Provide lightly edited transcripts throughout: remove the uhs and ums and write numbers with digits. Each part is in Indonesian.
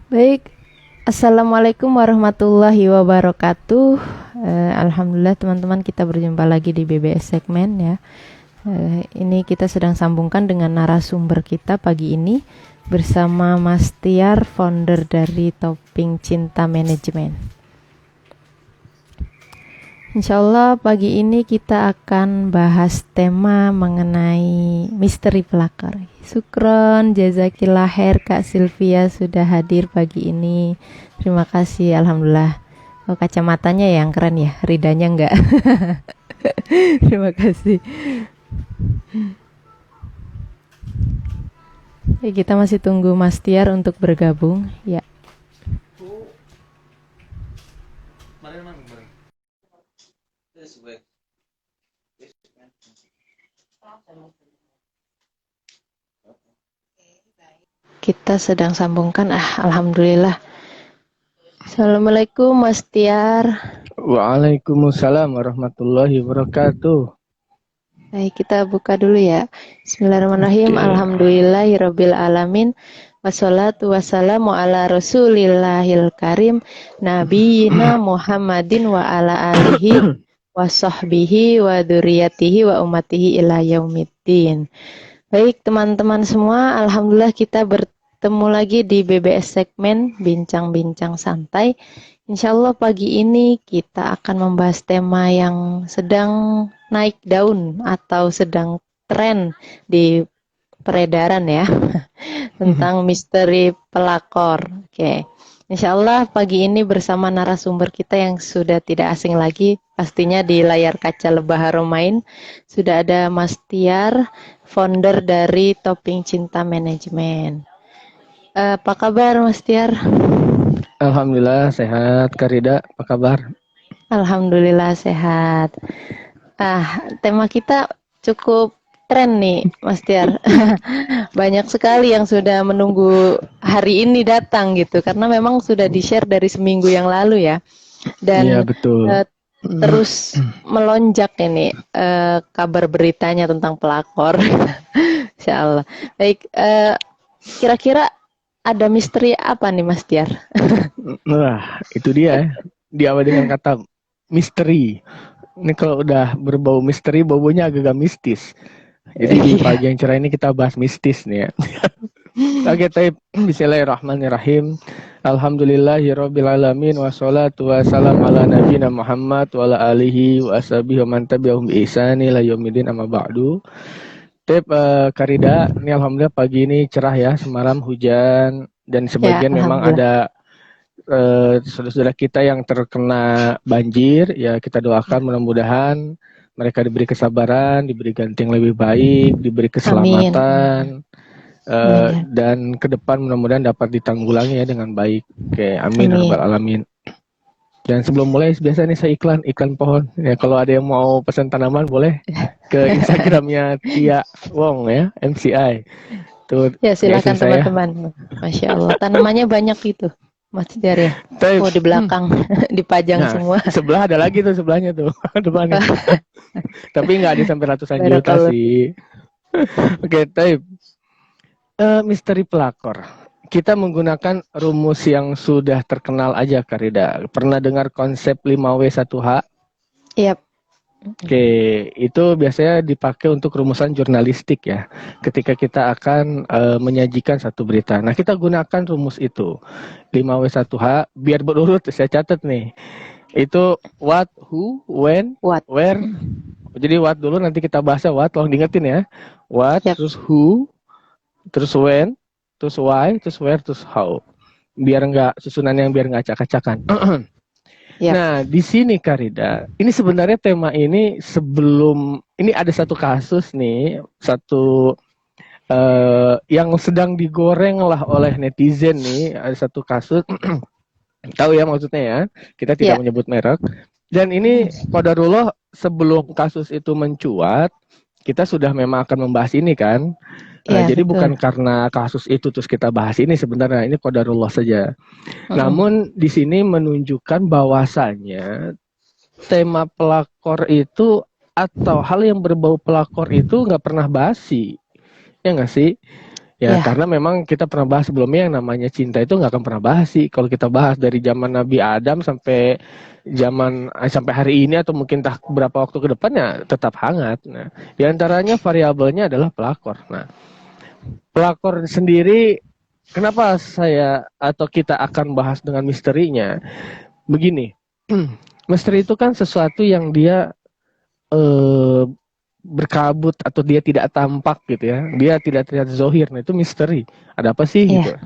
Baik, Assalamualaikum warahmatullahi wabarakatuh. Alhamdulillah teman-teman, kita berjumpa lagi di BBS segmen ya. Ini kita sedang sambungkan dengan narasumber kita pagi ini bersama Mas Tiar, founder dari Topping Cinta Manajemen. Insyaallah pagi ini kita akan bahas tema mengenai misteri pelakor. Syukron, jazakillah khair Kak Sylvia sudah hadir pagi ini. Terima kasih, alhamdulillah. Oh, kacamatanya yang keren ya, ridanya enggak. Terima kasih. Kita masih tunggu Mas Tiar untuk bergabung. Ya. Kita sedang sambungkan. Alhamdulillah. Assalamualaikum Mas Tiar. Waalaikumsalam warahmatullahi wabarakatuh. Baik, kita buka dulu ya. Bismillahirrahmanirrahim. Alhamdulillahirabbil alamin. Wassalatu wassalamu ala rasulillahil karim nabiyina Muhammadin wa ala alihi wa sahbihi wa dzurriyyatihi wa ummatihi ila yaumiddin. Baik teman-teman semua, alhamdulillah kita bertemu lagi di BBS segmen Bincang-Bincang Santai. Insyaallah pagi ini kita akan membahas tema yang sedang naik daun atau sedang tren di peredaran ya, tentang misteri pelakor. Oke. Insyaallah pagi ini bersama narasumber kita yang sudah tidak asing lagi, pastinya di layar kaca Lebah Haramain sudah ada Mas Tiar, founder dari Topping Cinta Manajemen. Apa kabar Mas Tiar? Alhamdulillah sehat. Karida, apa kabar? Alhamdulillah sehat. Tema kita cukup tren nih Mas Tiar. Banyak sekali yang sudah menunggu hari ini datang gitu, karena memang sudah di-share dari seminggu yang lalu ya. Dan Iya betul. Terus melonjak ini kabar beritanya tentang pelakor. Insyaallah. Baik, kira-kira ada misteri apa nih Mas Tiar? Wah, itu dia. Diawali dengan kata misteri. Ini kalau udah berbau misteri, baunya agak-agak mistis. Jadi di pagi yang cerah ini kita bahas mistis nih ya. Oke, bismillahirrahmanirrahim. Alhamdulillahirabbil alamin wassalatu wassalamu ala nabiyina Muhammad wa ala alihi wa ashabihi wa man tabi'ahum bi ihsani ila yaumil amma ba'du. Karida, ini alhamdulillah pagi ini cerah ya, semalam hujan dan sebagian memang ada saudara-saudara kita yang terkena banjir, ya kita doakan mudah-mudahan mereka diberi kesabaran, diberi ganti yang lebih baik, diberi keselamatan. Dan ke depan mudah-mudahan dapat ditanggulangi ya dengan baik. Oke, amin rabbal alamin. Dan sebelum mulai biasa nih saya iklan pohon. Ya kalau ada yang mau pesan tanaman boleh ke Instagramnya Tia Wong ya, MCI. Tuh. Ya silakan teman-teman. Masya Allah, tanamannya banyak itu, Mas Tiar ya. Oh di belakang dipajang semua. Sebelah ada lagi tuh sebelahnya tuh depannya. Tapi nggak ada sampai ratusan juta sih. Oke, Taib. Misteri pelakor. Kita menggunakan rumus yang sudah terkenal aja, Karida. Pernah dengar konsep 5W1H? Iya. Oke, itu biasanya dipakai untuk rumusan jurnalistik ya. Ketika kita akan menyajikan satu berita. Nah, kita gunakan rumus itu. 5W1H, biar berurut, saya catat nih. Itu what, who, when, what, where. Jadi what dulu, nanti kita bahasa what, tolong diingetin ya. What, terus who, terus when, terus why, terus where, terus how. Biar nggak susunan yang biar nggak acak-acakan. Nah, di sini Karida, ini sebenarnya tema ini sebelum ini ada satu kasus nih, yang sedang digoreng lah oleh netizen nih, ada satu kasus, tahu ya maksudnya ya, kita tidak menyebut merek. Dan ini qadarullah sebelum kasus itu mencuat, kita sudah memang akan membahas ini kan. Jadi betul. Bukan karena kasus itu terus kita bahas ini, sebenarnya ini qadarullah saja. Namun di sini menunjukkan bahwasannya tema pelakor itu atau hal yang berbau pelakor itu nggak pernah basi, ya nggak sih? Ya, Ya, karena memang kita pernah bahas sebelumnya yang namanya cinta itu nggak akan pernah bahas sih. Kalau kita bahas dari zaman Nabi Adam sampai sampai hari ini atau mungkin tak beberapa waktu ke depannya tetap hangat. Nah, di antaranya variabelnya adalah pelakor. Nah, pelakor sendiri kenapa saya atau kita akan bahas dengan misterinya? Begini, misteri itu kan sesuatu yang dia eh, berkabut atau dia tidak tampak gitu ya. Dia tidak terlihat zohir. Nah, itu misteri. Ada apa sih gitu? ya,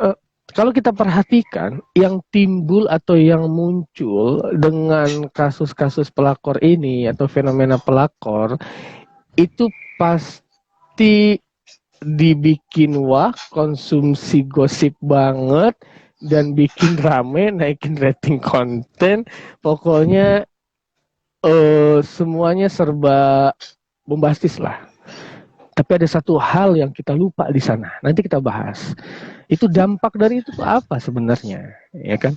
Eh, Kalau kita perhatikan, yang timbul atau yang muncul dengan kasus-kasus pelakor ini atau fenomena pelakor itu pasti dibikin wah, konsumsi gosip banget dan bikin rame, naikin rating konten. Pokoknya semuanya serba bombastis lah. Tapi ada satu hal yang kita lupa di sana. Nanti kita bahas. Itu dampak dari itu apa sebenarnya, ya kan?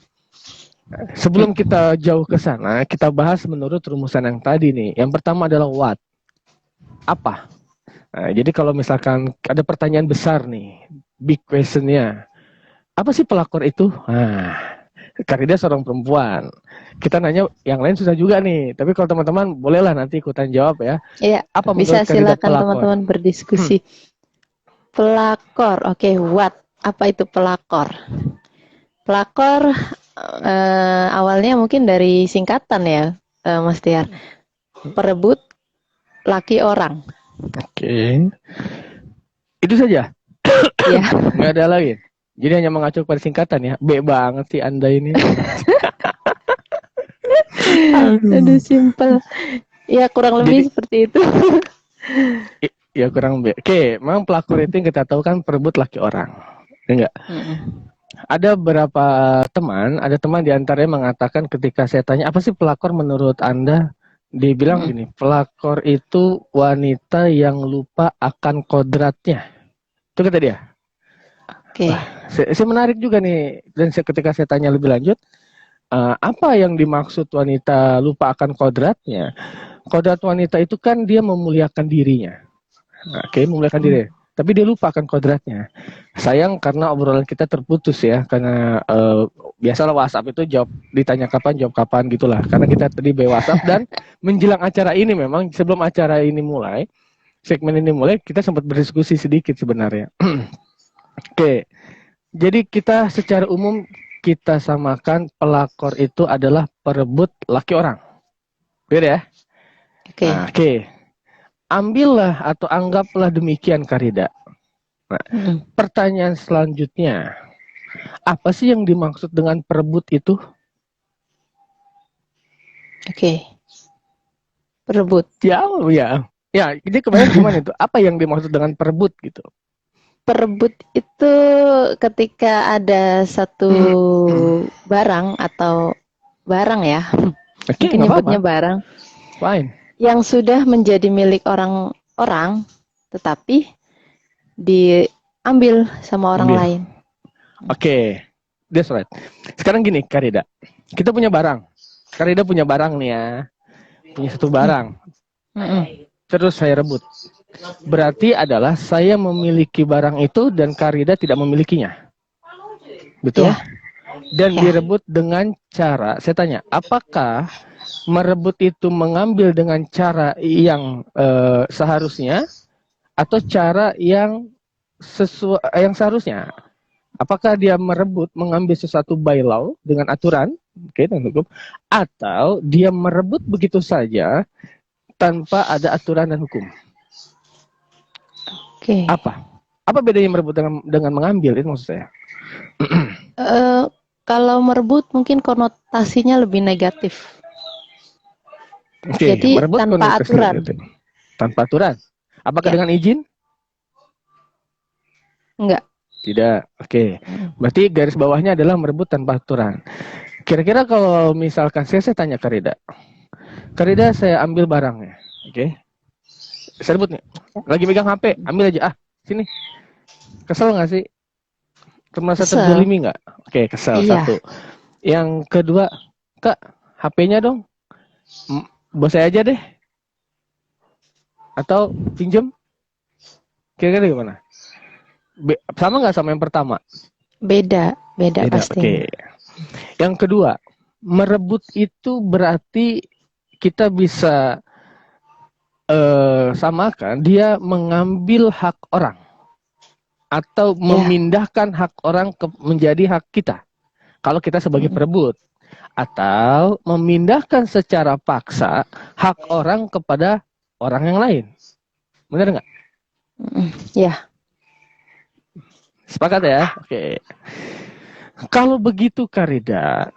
Sebelum kita jauh ke sana, kita bahas menurut rumusan yang tadi nih. Yang pertama adalah what, apa. Nah, jadi kalau misalkan ada pertanyaan besar nih, big questionnya, apa sih pelakor itu? Nah, Karida seorang perempuan. Kita nanya yang lain susah juga nih. Tapi kalau teman-teman bolehlah nanti ikutan jawab ya. ya. Apa Bisa menurut Karida silakan pelakor? teman-teman berdiskusi. Pelakor, oke, what? Apa itu pelakor? Pelakor awalnya mungkin dari singkatan ya, Mas Tiar. Perebut laki orang. Oke. Itu saja. Ya, Nggak ada lagi. Jadi hanya mengacu pada singkatan ya. B banget sih Anda ini. aduh Aduh. simpel. Ya kurang Jadi lebih seperti itu. ya kurang B. Oke, memang pelakor itu yang kita tahu kan perebut laki orang. Ya enggak? Ada beberapa teman, ada teman di antaranya mengatakan ketika saya tanya, apa sih pelakor menurut Anda? Dia bilang gini, pelakor itu wanita yang lupa akan kodratnya. Itu kata dia. Oke, Saya menarik juga nih, dan ketika saya tanya lebih lanjut, apa yang dimaksud wanita lupa akan kodratnya? Kodrat wanita itu kan dia memuliakan dirinya. Oke, memuliakan diri. Tapi dia lupa akan kodratnya. Sayang karena obrolan kita terputus ya, karena biasalah WhatsApp itu jawab ditanya kapan jawab kapan gitulah. Karena kita tadi by WhatsApp dan menjelang acara ini memang sebelum acara ini mulai, segmen ini mulai kita sempat berdiskusi sedikit sebenarnya. Oke, jadi kita secara umum kita samakan pelakor itu adalah perebut laki orang. Beda ya? oke. Nah, oke. Ambillah atau anggaplah demikian Karida. Nah, pertanyaan selanjutnya, apa sih yang dimaksud dengan perebut itu? Oke, perebut. Ya, ya. Ya, ini kebayang gimana itu? Apa yang dimaksud dengan perebut gitu? Perebut itu ketika ada satu barang atau barang ya, Oke, mungkin nggak apa-apa. nyebutnya barang Fine. yang sudah menjadi milik orang-orang, tetapi diambil sama orang Ambil. lain. Oke, that's right. Sekarang gini, Karida. Kita punya barang. Karida punya barang nih ya. Punya satu barang. Terus saya rebut. Berarti adalah saya memiliki barang itu dan Karida tidak memilikinya. Betul? Ya, Dan ya. direbut dengan cara, saya tanya, apakah merebut itu mengambil dengan cara yang seharusnya atau cara yang yang seharusnya? Apakah dia merebut mengambil sesuatu by law dengan aturan, oke, dengan hukum, atau dia merebut begitu saja tanpa ada aturan dan hukum? Oke. Apa? Apa bedanya merebut dengan mengambil itu maksud saya? Kalau merebut mungkin konotasinya lebih negatif. Oke, Jadi merebut tanpa konotasinya aturan. negatif. Tanpa aturan. Apakah Ya, dengan izin? enggak. Tidak. Oke. Berarti garis bawahnya adalah merebut tanpa aturan. Kira-kira kalau misalkan saya tanya Karida. Karida saya ambil barangnya. Oke. Saya rebut nih. Lagi megang HP, ambil aja. Ah, sini. Kesel nggak sih? Merasa Kesel. terzolimi nggak? Oke, kesel. Iya. Satu. Yang kedua, Kak, HP-nya dong. Bos saya aja deh. Atau pinjem. Kira-kira gimana? Sama nggak sama yang pertama? Beda Beda. pasti. Oke. Yang kedua, merebut itu berarti kita bisa samakan dia mengambil hak orang atau memindahkan hak orang menjadi hak kita. Kalau kita sebagai perebut, atau memindahkan secara paksa hak orang kepada orang yang lain. Benar nggak? Ya. Sepakat ya? Oke. Kalau begitu Karida,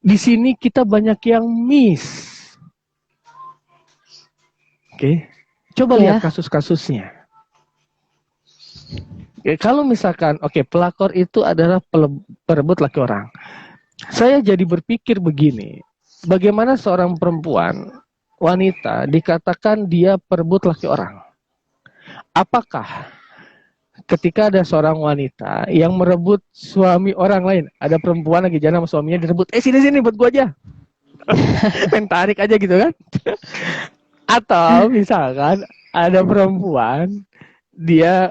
di sini kita banyak yang miss. Oke. Coba lihat kasus-kasusnya. Kalau misalkan, pelakor itu adalah perebut laki orang. Saya jadi berpikir begini, bagaimana seorang perempuan, wanita, dikatakan dia perebut laki orang? Apakah ketika ada seorang wanita yang merebut suami orang lain, ada perempuan lagi jalan sama suaminya direbut, sini buat gua aja. Main tarik aja gitu kan? Atau misalkan ada perempuan dia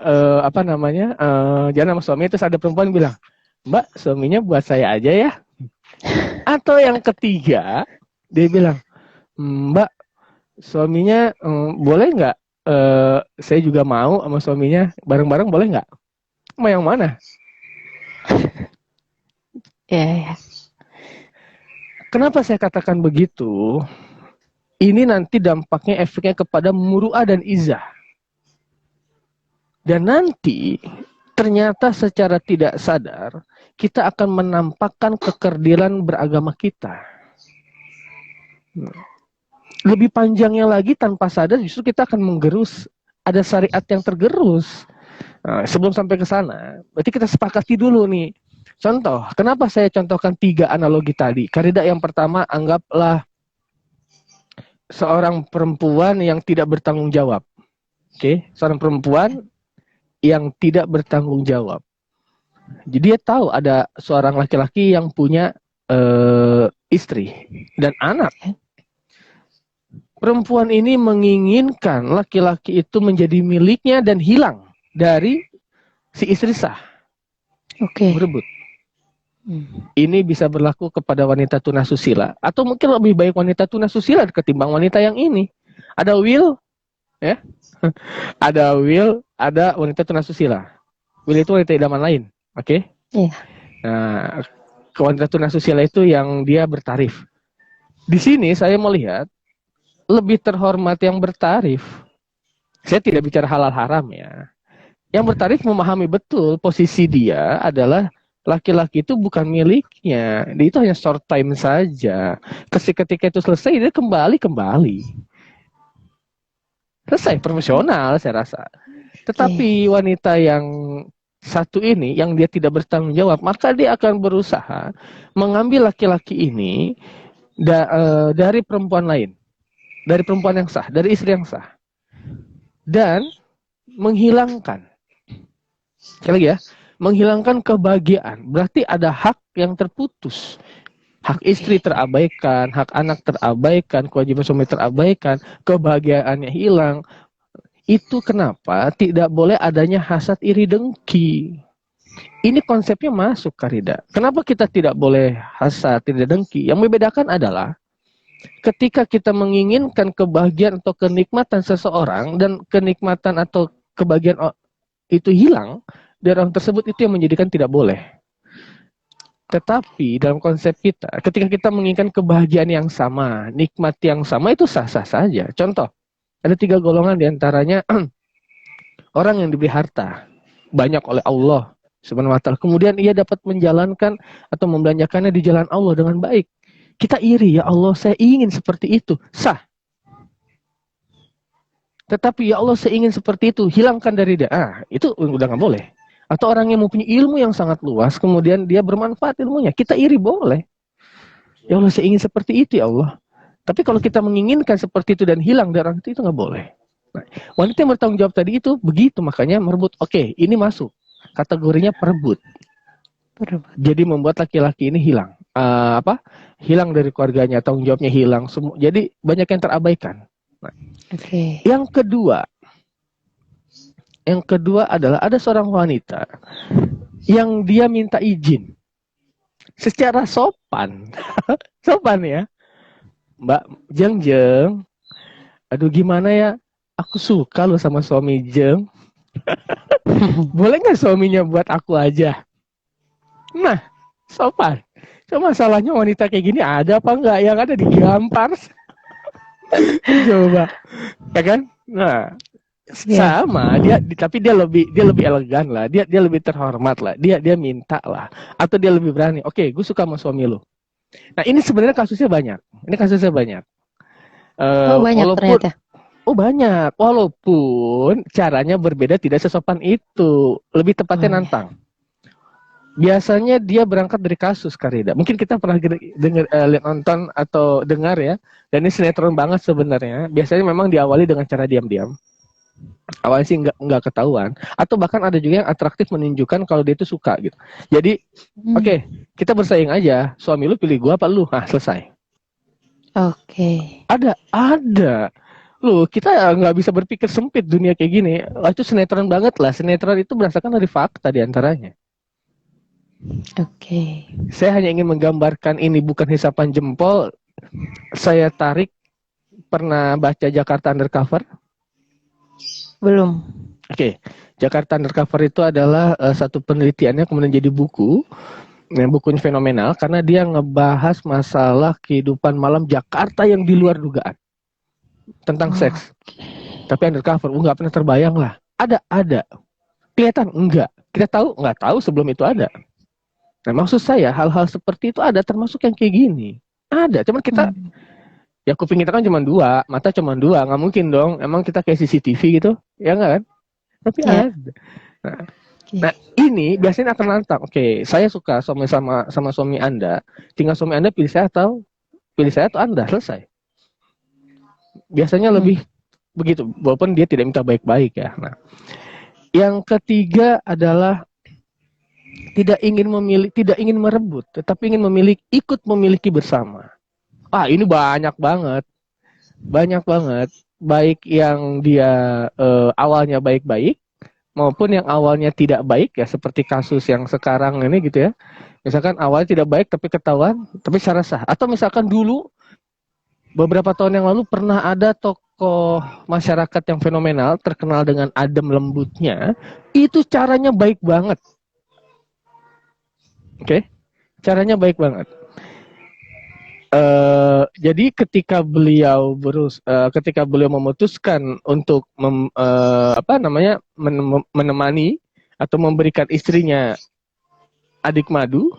jalan sama suaminya, terus ada perempuan bilang, Mbak, suaminya buat saya aja ya. Atau yang ketiga, dia bilang, Mbak, suaminya boleh nggak? Saya juga mau sama suaminya, bareng-bareng boleh nggak? Mau yang mana? Ya. Kenapa saya katakan begitu? Ini nanti dampaknya, efeknya kepada muru'ah dan izah. Dan nanti ternyata secara tidak sadar kita akan menampakkan kekerdilan beragama kita. Lebih panjangnya lagi, tanpa sadar justru kita akan menggerus, ada syariat yang tergerus. Nah, sebelum sampai ke sana, berarti kita sepakati dulu nih. Contoh, kenapa saya contohkan 3 analogi tadi? Karida yang pertama, anggaplah seorang perempuan yang tidak bertanggung jawab. Seorang perempuan yang tidak bertanggung jawab. Jadi dia tahu ada seorang laki-laki yang punya istri dan anak. Perempuan ini menginginkan laki-laki itu menjadi miliknya dan hilang dari si istri sah. Berebut. Ini bisa berlaku kepada wanita tunasusila, atau mungkin lebih baik wanita tunasusila ketimbang wanita yang ini. Ada will, ya, ada will, ada wanita tunasusila. Will itu wanita idaman lain, oke? Nah, wanita tunasusila itu yang dia bertarif. Di sini saya melihat lebih terhormat yang bertarif. Saya tidak bicara halal haram ya. Yang bertarif memahami betul posisi dia adalah laki-laki itu bukan miliknya. Dia itu hanya short time saja. Ketika itu selesai, dia kembali. Selesai, profesional saya rasa. Tetapi wanita yang satu ini, yang dia tidak bertanggung jawab, maka dia akan berusaha mengambil laki-laki ini dari perempuan lain. Dari perempuan yang sah, dari istri yang sah. Dan menghilangkan. Sekali lagi ya, menghilangkan kebahagiaan. Berarti ada hak yang terputus. Hak istri terabaikan, hak anak terabaikan, kewajiban suami terabaikan, kebahagiaannya hilang. Itu kenapa tidak boleh adanya hasad iri dengki. Ini konsepnya masuk, Karida. Kenapa kita tidak boleh hasad iri dengki? Yang membedakan adalah ketika kita menginginkan kebahagiaan atau kenikmatan seseorang dan kenikmatan atau kebahagiaan itu hilang dari orang tersebut, itu yang menjadikan tidak boleh. Tetapi dalam konsep kita, ketika kita menginginkan kebahagiaan yang sama, nikmat yang sama, itu sah-sah saja. Contoh, ada 3 golongan diantaranya orang yang diberi harta banyak oleh Allah Subhanahu wa ta'ala. Kemudian ia dapat menjalankan atau membelanjakannya di jalan Allah dengan baik. Kita iri, ya Allah, saya ingin seperti itu. Sah. Tetapi ya Allah, saya ingin seperti itu, hilangkan dari dia. Itu udah nggak boleh. Atau orang yang mempunyai ilmu yang sangat luas, kemudian dia bermanfaat ilmunya. Kita iri, boleh. Ya Allah, saya ingin seperti itu, ya Allah. Tapi kalau kita menginginkan seperti itu dan hilang dari orang itu nggak boleh. Nah, wanita yang bertanggung jawab tadi itu begitu, makanya merebut. Oke, ini masuk. Kategorinya perebut. Jadi membuat laki-laki ini hilang. Hilang dari keluarganya, tanggung jawabnya hilang. Jadi banyak yang terabaikan. Nah, yang kedua, Yang kedua adalah ada seorang wanita yang dia minta izin secara sopan. Sopan ya. Mbak Jeng Jeng, aduh gimana ya? Aku suka loh sama suami Jeng. Boleh nggak suaminya buat aku aja? Nah, sopan. Cuma masalahnya wanita kayak gini ada apa enggak? Yang ada digampar. Coba, ya kan? Nah, Ya. sama tapi dia lebih elegan lah. Dia lebih terhormat lah. Dia minta lah. Atau dia lebih berani. Oke, gue suka sama suami lo. Nah, ini sebenarnya kasusnya banyak. Ini kasusnya banyak. Oh, banyak Walaupun ternyata. banyak, walaupun caranya berbeda tidak sesopan itu. Lebih Oh tepatnya ya. nantang. Biasanya dia berangkat dari kasus Karida. Mungkin kita pernah dengar, lihat, nonton atau dengar ya. Dan ini sinetron banget sebenarnya. Biasanya memang diawali dengan cara diam-diam. Awalnya sih nggak ketahuan. Atau bahkan ada juga yang atraktif menunjukkan kalau dia itu suka gitu. Jadi, oke, kita bersaing aja. Suami lu pilih gua apa lu? Nah, selesai. Oke. Ada. Loh, kita nggak bisa berpikir sempit dunia kayak gini. Lah, itu sinetron banget lah. Sinetron itu berdasarkan dari fakta diantaranya. Oke. Saya hanya ingin menggambarkan ini bukan hisapan jempol. Saya tarik, pernah baca Jakarta Undercover? Belum. Oke, Jakarta Undercover itu adalah satu penelitiannya kemudian jadi buku. Yang bukunya fenomenal karena dia ngebahas masalah kehidupan malam Jakarta yang di luar dugaan. Tentang Oh, seks. Tapi undercover, nggak pernah terbayang lah. Ada. Kelihatan? Enggak. Kita tahu? Nggak tahu sebelum itu ada. Nah, maksud saya hal-hal seperti itu ada termasuk yang kayak gini. Ada, cuman kita ya kuping kita kan cuma dua, mata cuma dua, nggak mungkin dong. Emang kita kayak CCTV gitu, ya nggak kan? Tapi ya. ada. Nah, Oke. ini biasanya akan nantang. Oke, saya suka sama suami Anda. Tinggal suami Anda pilih saya atau Anda, selesai. Biasanya lebih begitu, walaupun dia tidak minta baik-baik ya. Nah, yang ketiga adalah tidak ingin merebut, tetapi ingin ikut memiliki bersama. Ini banyak banget. Baik yang dia awalnya baik-baik, maupun yang awalnya tidak baik ya, seperti kasus yang sekarang ini gitu ya. Misalkan awalnya tidak baik tapi ketahuan, tapi secara sah. Atau misalkan dulu beberapa tahun yang lalu pernah ada tokoh masyarakat yang fenomenal, terkenal dengan adem lembutnya, itu caranya baik banget. Oke, caranya baik banget. Jadi ketika beliau memutuskan untuk menemani atau memberikan istrinya adik madu,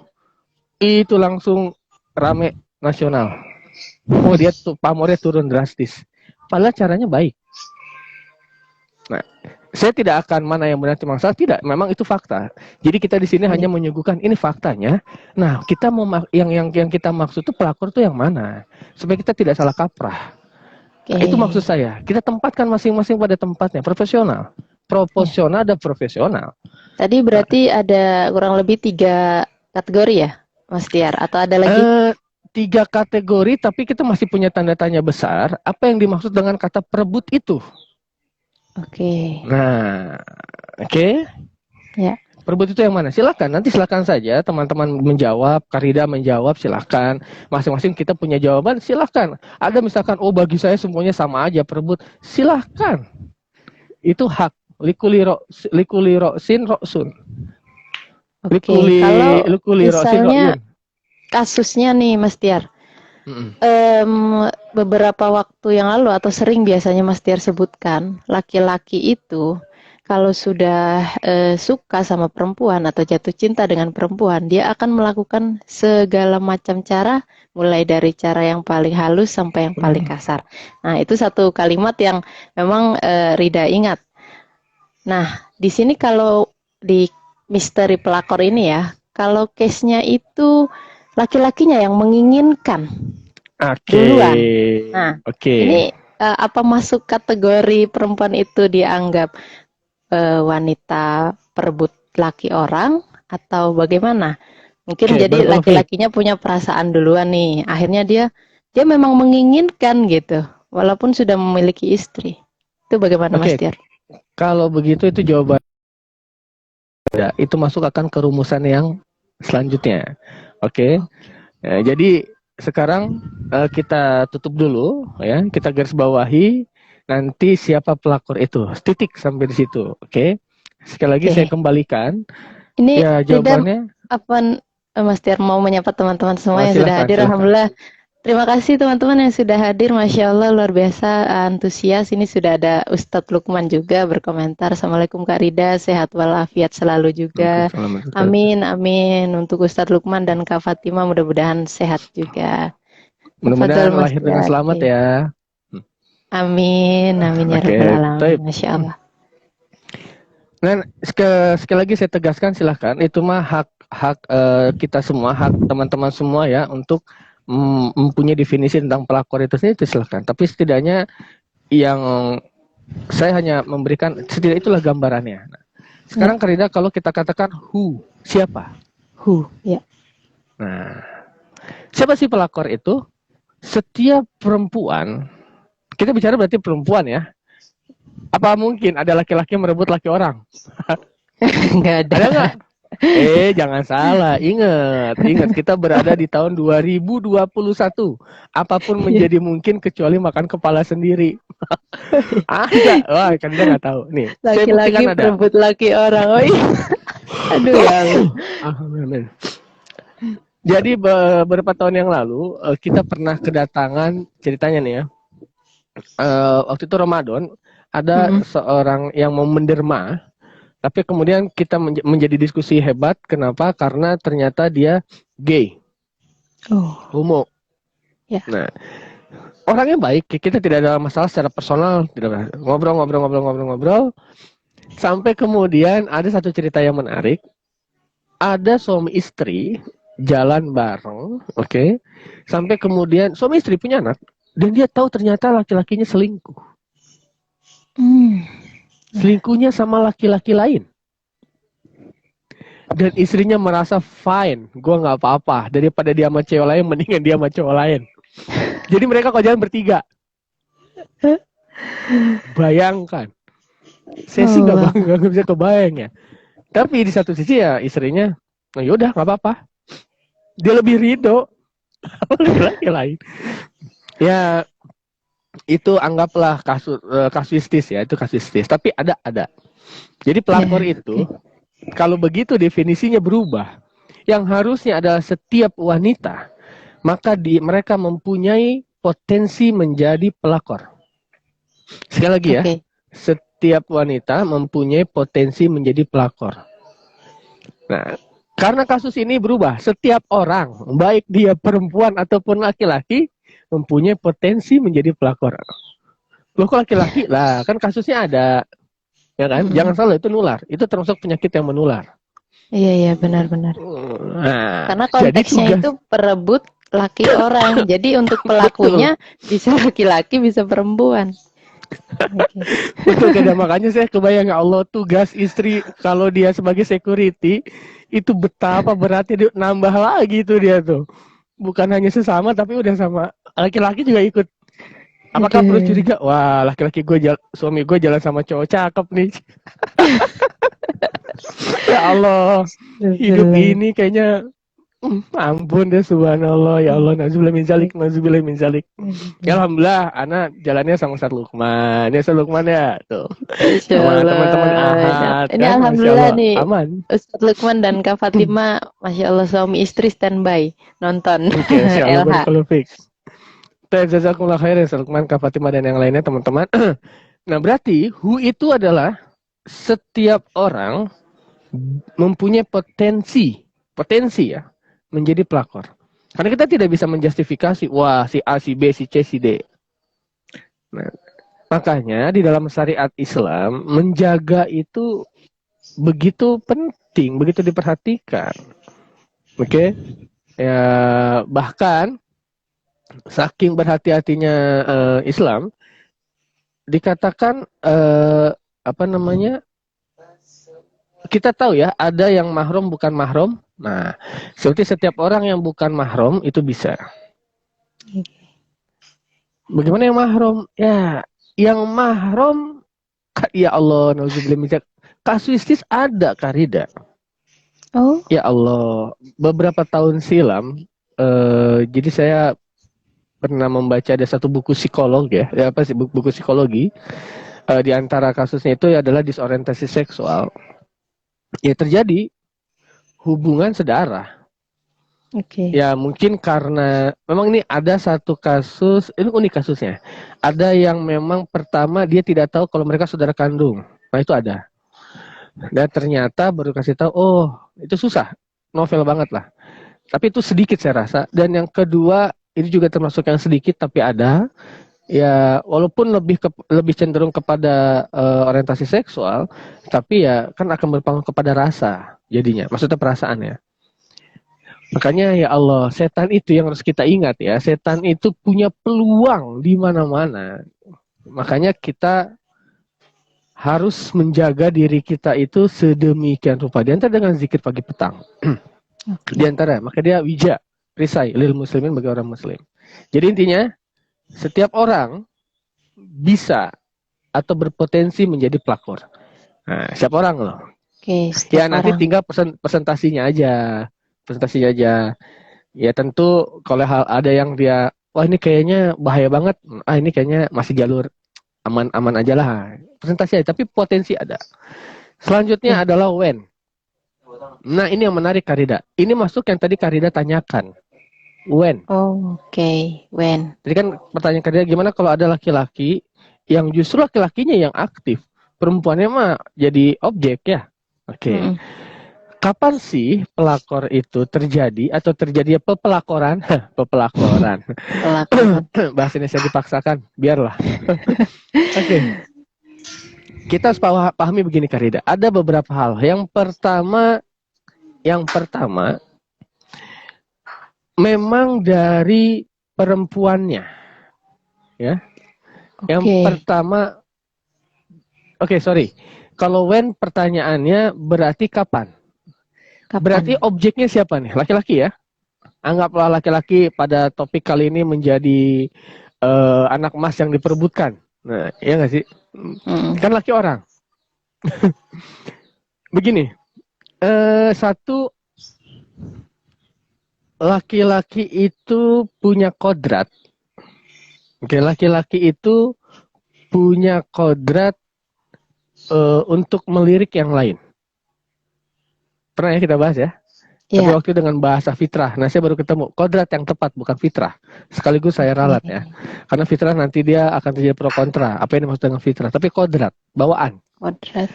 itu langsung rame nasional. Dia pamornya turun drastis. Padahal caranya baik. Nah, saya tidak akan mana yang benar cuma salah, tidak, memang itu fakta. Jadi kita di sini hanya menyuguhkan ini faktanya. Nah, kita mau yang kita maksud itu pelakor itu yang mana? Supaya kita tidak salah kaprah. Nah, itu maksud saya. Kita tempatkan masing-masing pada tempatnya, proporsional dan profesional. Tadi berarti ada kurang lebih 3 kategori ya, Mas Tiar? Atau ada lagi? 3 kategori, tapi kita masih punya tanda tanya besar. Apa yang dimaksud dengan kata perebut itu? Oke. Nah, oke. Ya. Perebut itu yang mana? Silakan, nanti silakan saja teman-teman menjawab, Karida menjawab, silakan. Masing-masing kita punya jawaban, silakan. Ada misalkan, bagi saya semuanya sama aja perebut, silakan. Itu hak. Likuli roksin roksun. Oke, kalau misalnya roksin. kasusnya nih Mas Tiar, beberapa waktu yang lalu atau sering biasanya Mas Tiar sebutkan, laki-laki itu kalau sudah suka sama perempuan atau jatuh cinta dengan perempuan, dia akan melakukan segala macam cara, mulai dari cara yang paling halus sampai yang paling kasar. Nah, itu satu kalimat yang memang Rida ingat. Nah, di sini kalau di misteri pelakor ini ya, kalau case-nya itu laki-lakinya yang menginginkan duluan. Nah, ini apa masuk kategori perempuan itu dianggap wanita perebut laki orang atau bagaimana? Mungkin jadi laki-lakinya punya perasaan duluan nih. Akhirnya dia memang menginginkan gitu, walaupun sudah memiliki istri. Itu bagaimana Mas Tiar? Kalau begitu itu jawaban itu masuk akan ke rumusan yang selanjutnya. Oke. Jadi sekarang kita tutup dulu ya, kita garis bawahi nanti siapa pelakor itu. Titik sampai di situ. Oke. Sekali lagi saya Oke. kembalikan. Ini Ya, Rida, jawabannya apa Mas Tiar mau menyapa teman-teman semua yang sudah silakan hadir? silakan. Alhamdulillah. Terima kasih teman-teman yang sudah hadir. Masya Allah luar biasa antusias. Ini sudah ada Ustadz Lukman juga berkomentar. Assalamualaikum Kak Rida, sehat walafiat selalu juga. Waalaikumsalam. Amin, amin. Untuk Ustadz Lukman dan Kak Fatima mudah-mudahan sehat juga. Tafadhol Mudah-mudahan Mas lahir dengan Tiar. selamat Iya. ya. Amin, amin ya rabbal Oke, alamin. baik. Masya Allah. Dan sekali lagi saya tegaskan silahkan itu mah hak kita semua, hak teman-teman semua ya untuk mempunyai definisi tentang pelakor itu sendiri itu silahkan. Tapi setidaknya yang saya hanya memberikan setidaknya itulah gambarannya. Nah, Ya, sekarang Karida kalau kita katakan who, siapa? ya. Nah, siapa sih pelakor itu? Setiap perempuan, kita bicara berarti perempuan ya. Apa mungkin ada laki-laki merebut laki orang? Nggak ada. Ada nggak? Jangan salah. Ingat kita berada di tahun 2021. Apapun menjadi mungkin kecuali makan kepala sendiri. Ada. Wah, kan dia nggak tahu. Nih, saya Laki-laki buktikan ada. berebut laki orang. Oh iya. Aduh ya Allah. Amin. Jadi beberapa tahun yang lalu kita pernah kedatangan ceritanya nih ya. Waktu itu Ramadan ada seorang yang mau menderma. Tapi kemudian kita menjadi diskusi hebat. Kenapa? Karena ternyata dia gay, homo. Ya. Nah, orangnya baik. Kita tidak ada masalah secara personal. Tidak ngobrol. Sampai kemudian ada satu cerita yang menarik. Ada suami istri jalan bareng, oke. Sampai kemudian suami istri punya anak. Dan dia tahu ternyata laki-lakinya selingkuh. Selingkuhnya sama laki-laki lain. Dan istrinya merasa fine, gue nggak apa-apa. Daripada dia sama cewek lain, mendingan dia sama cowok lain. Jadi mereka kok jalan bertiga. Bayangkan. Saya sih nggak bisa kebayang ya. Tapi di satu sisi ya istrinya, nah yaudah nggak apa-apa. Dia lebih ridho laki-laki lain. Ya itu anggaplah kasuistis ya, itu kasuistis. Tapi ada. Jadi pelakor itu kalau begitu definisinya berubah. Yang harusnya adalah setiap wanita, maka mereka mempunyai potensi menjadi pelakor. Sekali lagi ya, setiap wanita mempunyai potensi menjadi pelakor. Nah, karena kasus ini berubah, setiap orang, baik dia perempuan ataupun laki-laki, mempunyai potensi menjadi pelakor. Loh kok laki-laki? Lah, kan kasusnya ada. Ya kan? Jangan salah, itu nular. Itu termasuk penyakit yang menular. Iya, benar-benar. Nah, karena konteksnya itu perebut laki orang. Jadi untuk pelakunya bisa laki-laki, bisa perempuan. Betul, kan? Makanya saya kebayang ya Allah, tugas istri kalau dia sebagai security itu betapa beratnya, dia nambah lagi itu dia tuh. Bukan hanya sesama tapi udah sama laki-laki juga ikut. Apakah perlu curiga? Wah, laki-laki suami gue jalan sama cowok cakep nih. Ya Allah, hidup ini kayaknya ampun deh, subhanallah, ya Allah, nazubillah min zalik. Ya alhamdulillah, anak jalannya sama Ustaz Lukman. Ya Ustaz Lukman ya, tuh. Sama teman-teman Ahad. Ini kan? alhamdulillah nih, aman. Ustaz Lukman dan Kak Fatima, Masya Allah suami istri standby nonton. Oke, LH. Jazakumullah khairan Ustaz Lukman, Kak Fatima dan yang lainnya teman-teman. Nah berarti who itu adalah setiap orang mempunyai potensi ya menjadi pelakor. Karena kita tidak bisa menjustifikasi, wah si A, si B, si C, si D. Nah, makanya di dalam syariat Islam menjaga itu begitu penting, begitu diperhatikan. Oke? Ya bahkan saking berhati-hatinya Islam dikatakan kita tahu ya, ada yang mahram bukan mahram. Nah, seperti setiap orang yang bukan mahram itu bisa. Bagaimana yang mahram? Ya, yang mahram Ya Allah, nauzubillah min dzalik. Kasuistis ada Karida. Oh, Ya Allah, beberapa tahun silam, jadi saya pernah membaca ada satu buku psikolog ya apa sih buku psikologi. Di antara kasusnya itu adalah disorientasi seksual. Ya terjadi hubungan sedarah. oke. Ya mungkin karena memang ini ada satu kasus, ini unik kasusnya. Ada yang memang pertama dia tidak tahu kalau mereka saudara kandung. Nah itu ada. Dan ternyata baru kasih tahu, oh itu susah, novel banget lah. Tapi itu sedikit saya rasa. Dan yang kedua ini juga termasuk yang sedikit tapi ada. Ya walaupun lebih cenderung kepada orientasi seksual, tapi ya kan akan berpengaruh kepada rasa jadinya. Maksudnya perasaan ya. Makanya ya Allah, setan itu yang harus kita ingat ya. Setan itu punya peluang di mana-mana. Makanya kita harus menjaga diri kita itu sedemikian rupa. Di antara dengan zikir pagi petang. Di Oke. antara, maka dia wija, perisai, lil muslimin bagi orang muslim. Jadi intinya, setiap orang bisa atau berpotensi menjadi pelakor. Nah, siapa orang loh? Oke, Ya setiap nanti orang. tinggal presentasinya aja. Presentasinya aja. Ya tentu kalau hal ada yang dia, wah ini kayaknya bahaya banget. Ah ini kayaknya masih jalur aman-aman aja lah. Presentasi aja, tapi potensi ada. Selanjutnya Oke. adalah when. Nah ini yang menarik Karida. Ini masuk yang tadi Karida tanyakan. When. Oh, oke. When. Jadi kan pertanyaan Karida gimana kalau ada laki-laki yang justru laki-lakinya yang aktif. Perempuannya mah jadi objek ya. Oke. Mm-mm. Kapan sih pelakor itu terjadi atau terjadi pelakoran? Pelakoran. Pelakor. Bahasa Indonesia dipaksakan, biarlah. Oke. Kita harus pahami begini Karida. Ada beberapa hal. Yang pertama memang dari perempuannya, ya. Yang Oke. pertama, oke, sorry. Kalau when pertanyaannya berarti kapan? Berarti Kapan? objeknya siapa nih? Laki-laki ya? Anggaplah laki-laki pada topik kali ini menjadi anak emas yang diperebutkan. Nah, iya nggak sih? Mm-mm. Kan laki orang. Begini, satu laki-laki itu punya kodrat. Oke, laki-laki itu punya kodrat untuk melirik yang lain. Pernah ya kita bahas ya? Tapi Ya. waktu itu dengan bahasa fitrah. Nah, saya baru ketemu kodrat yang tepat, bukan fitrah. Sekaligus saya Oke. ralat ya. Karena fitrah nanti dia akan terjadi pro kontra. Apa yang dimaksud dengan fitrah? Tapi kodrat, bawaan. Kodrat.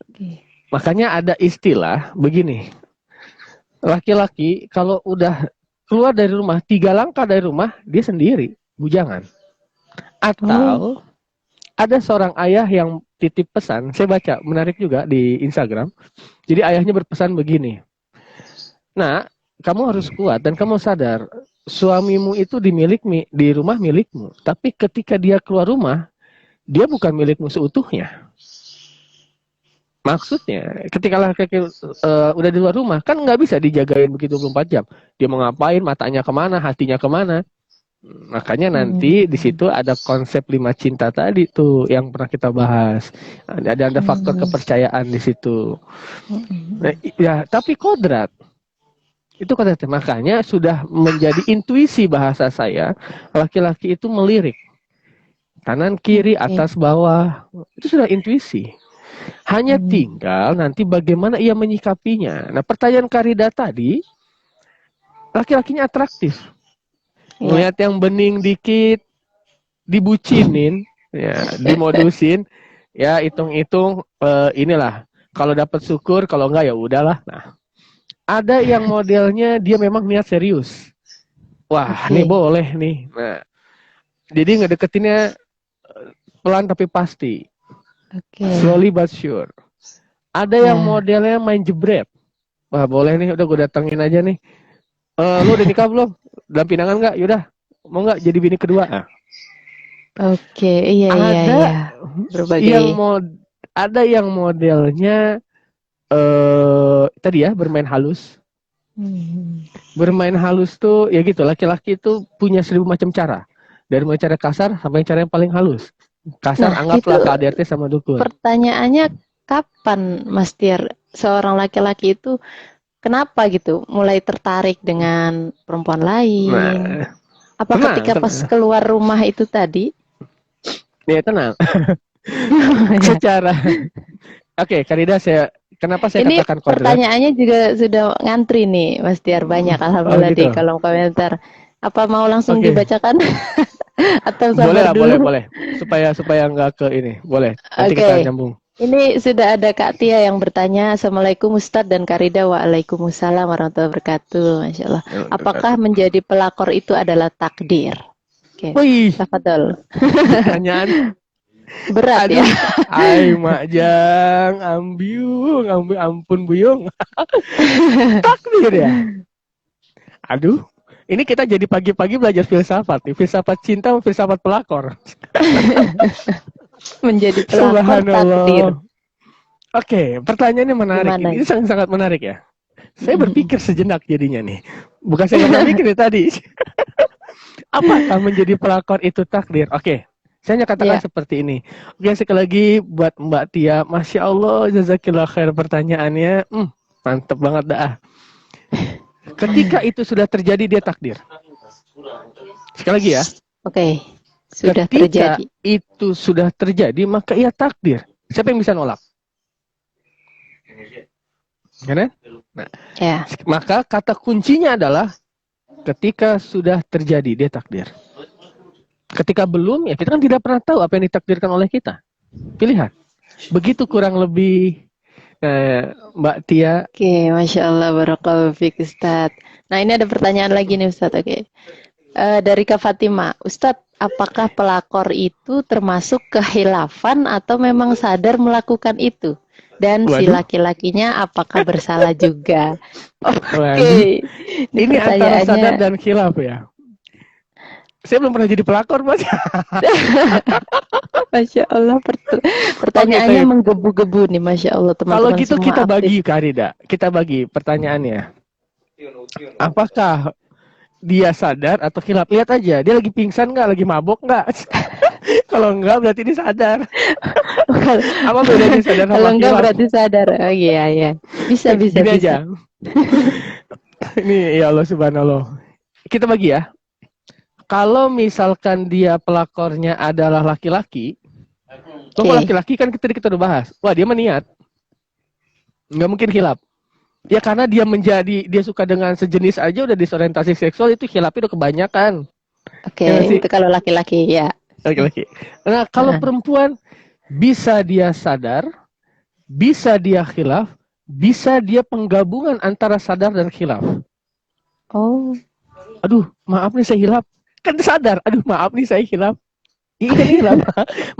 Oke. Makanya ada istilah begini. Laki-laki kalau udah keluar dari rumah, 3 langkah dari rumah, dia sendiri, bujangan. Oh, Atau ada seorang ayah yang titip pesan, saya baca, menarik juga di Instagram. Jadi ayahnya berpesan begini, nah, kamu harus kuat dan kamu sadar, suamimu itu di rumah milikmu. Tapi ketika dia keluar rumah, dia bukan milikmu seutuhnya. Maksudnya, ketika laki-laki udah di luar rumah, kan nggak bisa dijagain begitu 24 jam. Dia mau ngapain, matanya kemana, hatinya kemana. Makanya nanti di situ ada konsep 5 cinta tadi tuh yang pernah kita bahas. Ada faktor kepercayaan di situ. Nah, ya, tapi kodrat itu kodrat. Makanya sudah menjadi intuisi bahasa saya, laki-laki itu melirik kanan kiri oke. atas bawah. Itu sudah intuisi. Hanya tinggal nanti bagaimana ia menyikapinya. Nah, pertanyaan Karida tadi, laki-lakinya atraktif. Ya. Ngelihat yang bening dikit, dibucinin, ya, dimodusin, ya hitung-hitung inilah. Kalau dapat syukur, kalau enggak ya udahlah. Nah, ada yang modelnya dia memang niat serius. Wah, nih Oke. boleh nih. Nah, jadi ngedeketinnya pelan tapi pasti. Oke. Slowly but sure. Ada yang Ya. modelnya main jebret. Wah, boleh nih, udah gue datengin aja nih. Lu udah nikah belum? Dalam pinangan nggak? Yaudah, mau nggak jadi bini kedua? Nah, Oke. Iya, iya, ada iya. Berbagai. yang ada yang modelnya tadi ya bermain halus. Bermain halus tuh ya gitu, laki-laki itu punya 1000 macam cara. Dari mulai cara kasar sampai cara yang paling halus. Kasar Nah, itu anggaplah KDRT sama dukun. pertanyaannya kapan Mas Tiar seorang laki-laki itu kenapa gitu mulai tertarik dengan perempuan lain? Nah, Apa tenang, ketika pas tenang. keluar rumah itu tadi? Ya, tenang. Ya. Secara Oke, Karida, kenapa saya Ini katakan kodrat? pertanyaannya juga sudah ngantri nih, Mas Tiar. Banyak, Oh alhamdulillah di gitu. kolom komentar. Apa mau langsung Oke, dibacakan atau boleh sabar lah, boleh, dulu? boleh. Supaya nggak ke ini, boleh. Nanti kita Oke. nyambung. Ini sudah ada Kak Tia yang bertanya, Assalamualaikum Ustadz dan Karida, Waalaikumsalam warahmatullahi wabarakatuh. Masya Allah. Apakah menjadi pelakor itu adalah takdir? Oke, Wih, tafadhol. pertanyaan. Berat ya. Aduh, ay Majang, ampun Buyung. Takdir ya. Aduh, ini kita jadi pagi-pagi belajar filsafat nih. Filsafat cinta, filsafat pelakor. Menjadi pelakor takdir. Subhanallah. Oke, pertanyaannya menarik. Gimana? Ini sangat-sangat menarik ya. Saya berpikir sejenak jadinya nih. Bukan saya nggak pernah mikir nih tadi. Apakah menjadi pelakor itu takdir? Oke, saya hanya katakan Ya, seperti ini. Oke, sekali lagi buat Mbak Tia. Masya Allah, jazakillah khair pertanyaannya. Mantep banget dah. Ketika itu sudah terjadi, dia takdir. Sekali lagi ya. oke. Sudah Ketika terjadi. itu sudah terjadi, maka ia takdir. Siapa yang bisa nolak? Kan? Nah, Ya. maka kata kuncinya adalah ketika sudah terjadi, dia takdir. Ketika belum, ya kita kan tidak pernah tahu apa yang ditakdirkan oleh kita. Pilihan. Begitu kurang lebih Mbak Tia. Oke, Masya Allah, Barakallahu Fik Ustadz. Nah, ini ada pertanyaan lagi nih Ustadz, oke. Dari Kak Fatima, Ustadz, apakah pelakor itu termasuk kehilafan atau memang sadar melakukan itu? Dan si Waduh, laki-lakinya apakah bersalah juga? waduh. Oke, ini Ini antara sadar pertanyaannya, dan khilaf ya. Saya belum pernah jadi pelakor, Mas. Masya Allah, Oke, pertanyaannya Taib. menggebu-gebu nih, Masya Allah, Kalau teman-teman gitu semua kita aktif. bagi, Karida. Kita bagi pertanyaannya. Apakah dia sadar atau khilaf? Lihat aja, dia lagi pingsan nggak? Lagi mabok nggak? Kalau enggak, berarti dia sadar. Apa bedanya sadar Kalau sama enggak khilaf? berarti sadar. Oh iya, iya. Bisa, bisa, Gini bisa. aja. Ini ya Allah subhanallah. Kita bagi ya. Kalau misalkan dia pelakornya adalah laki-laki, kalau Oke. laki-laki kan kita udah bahas. Wah, dia meniat. Nggak mungkin khilaf. Ya karena dia suka dengan sejenis aja udah disorientasi seksual, itu khilafnya udah kebanyakan. Oke, Ya nggak sih? itu kalau laki-laki ya. Laki-laki. Nah, kalau perempuan bisa dia sadar, bisa dia khilaf, bisa dia penggabungan antara sadar dan khilaf. Oh, Aduh, maaf nih saya hilaf. Kan sadar, aduh maaf nih saya hilaf. Ini kan hilaf.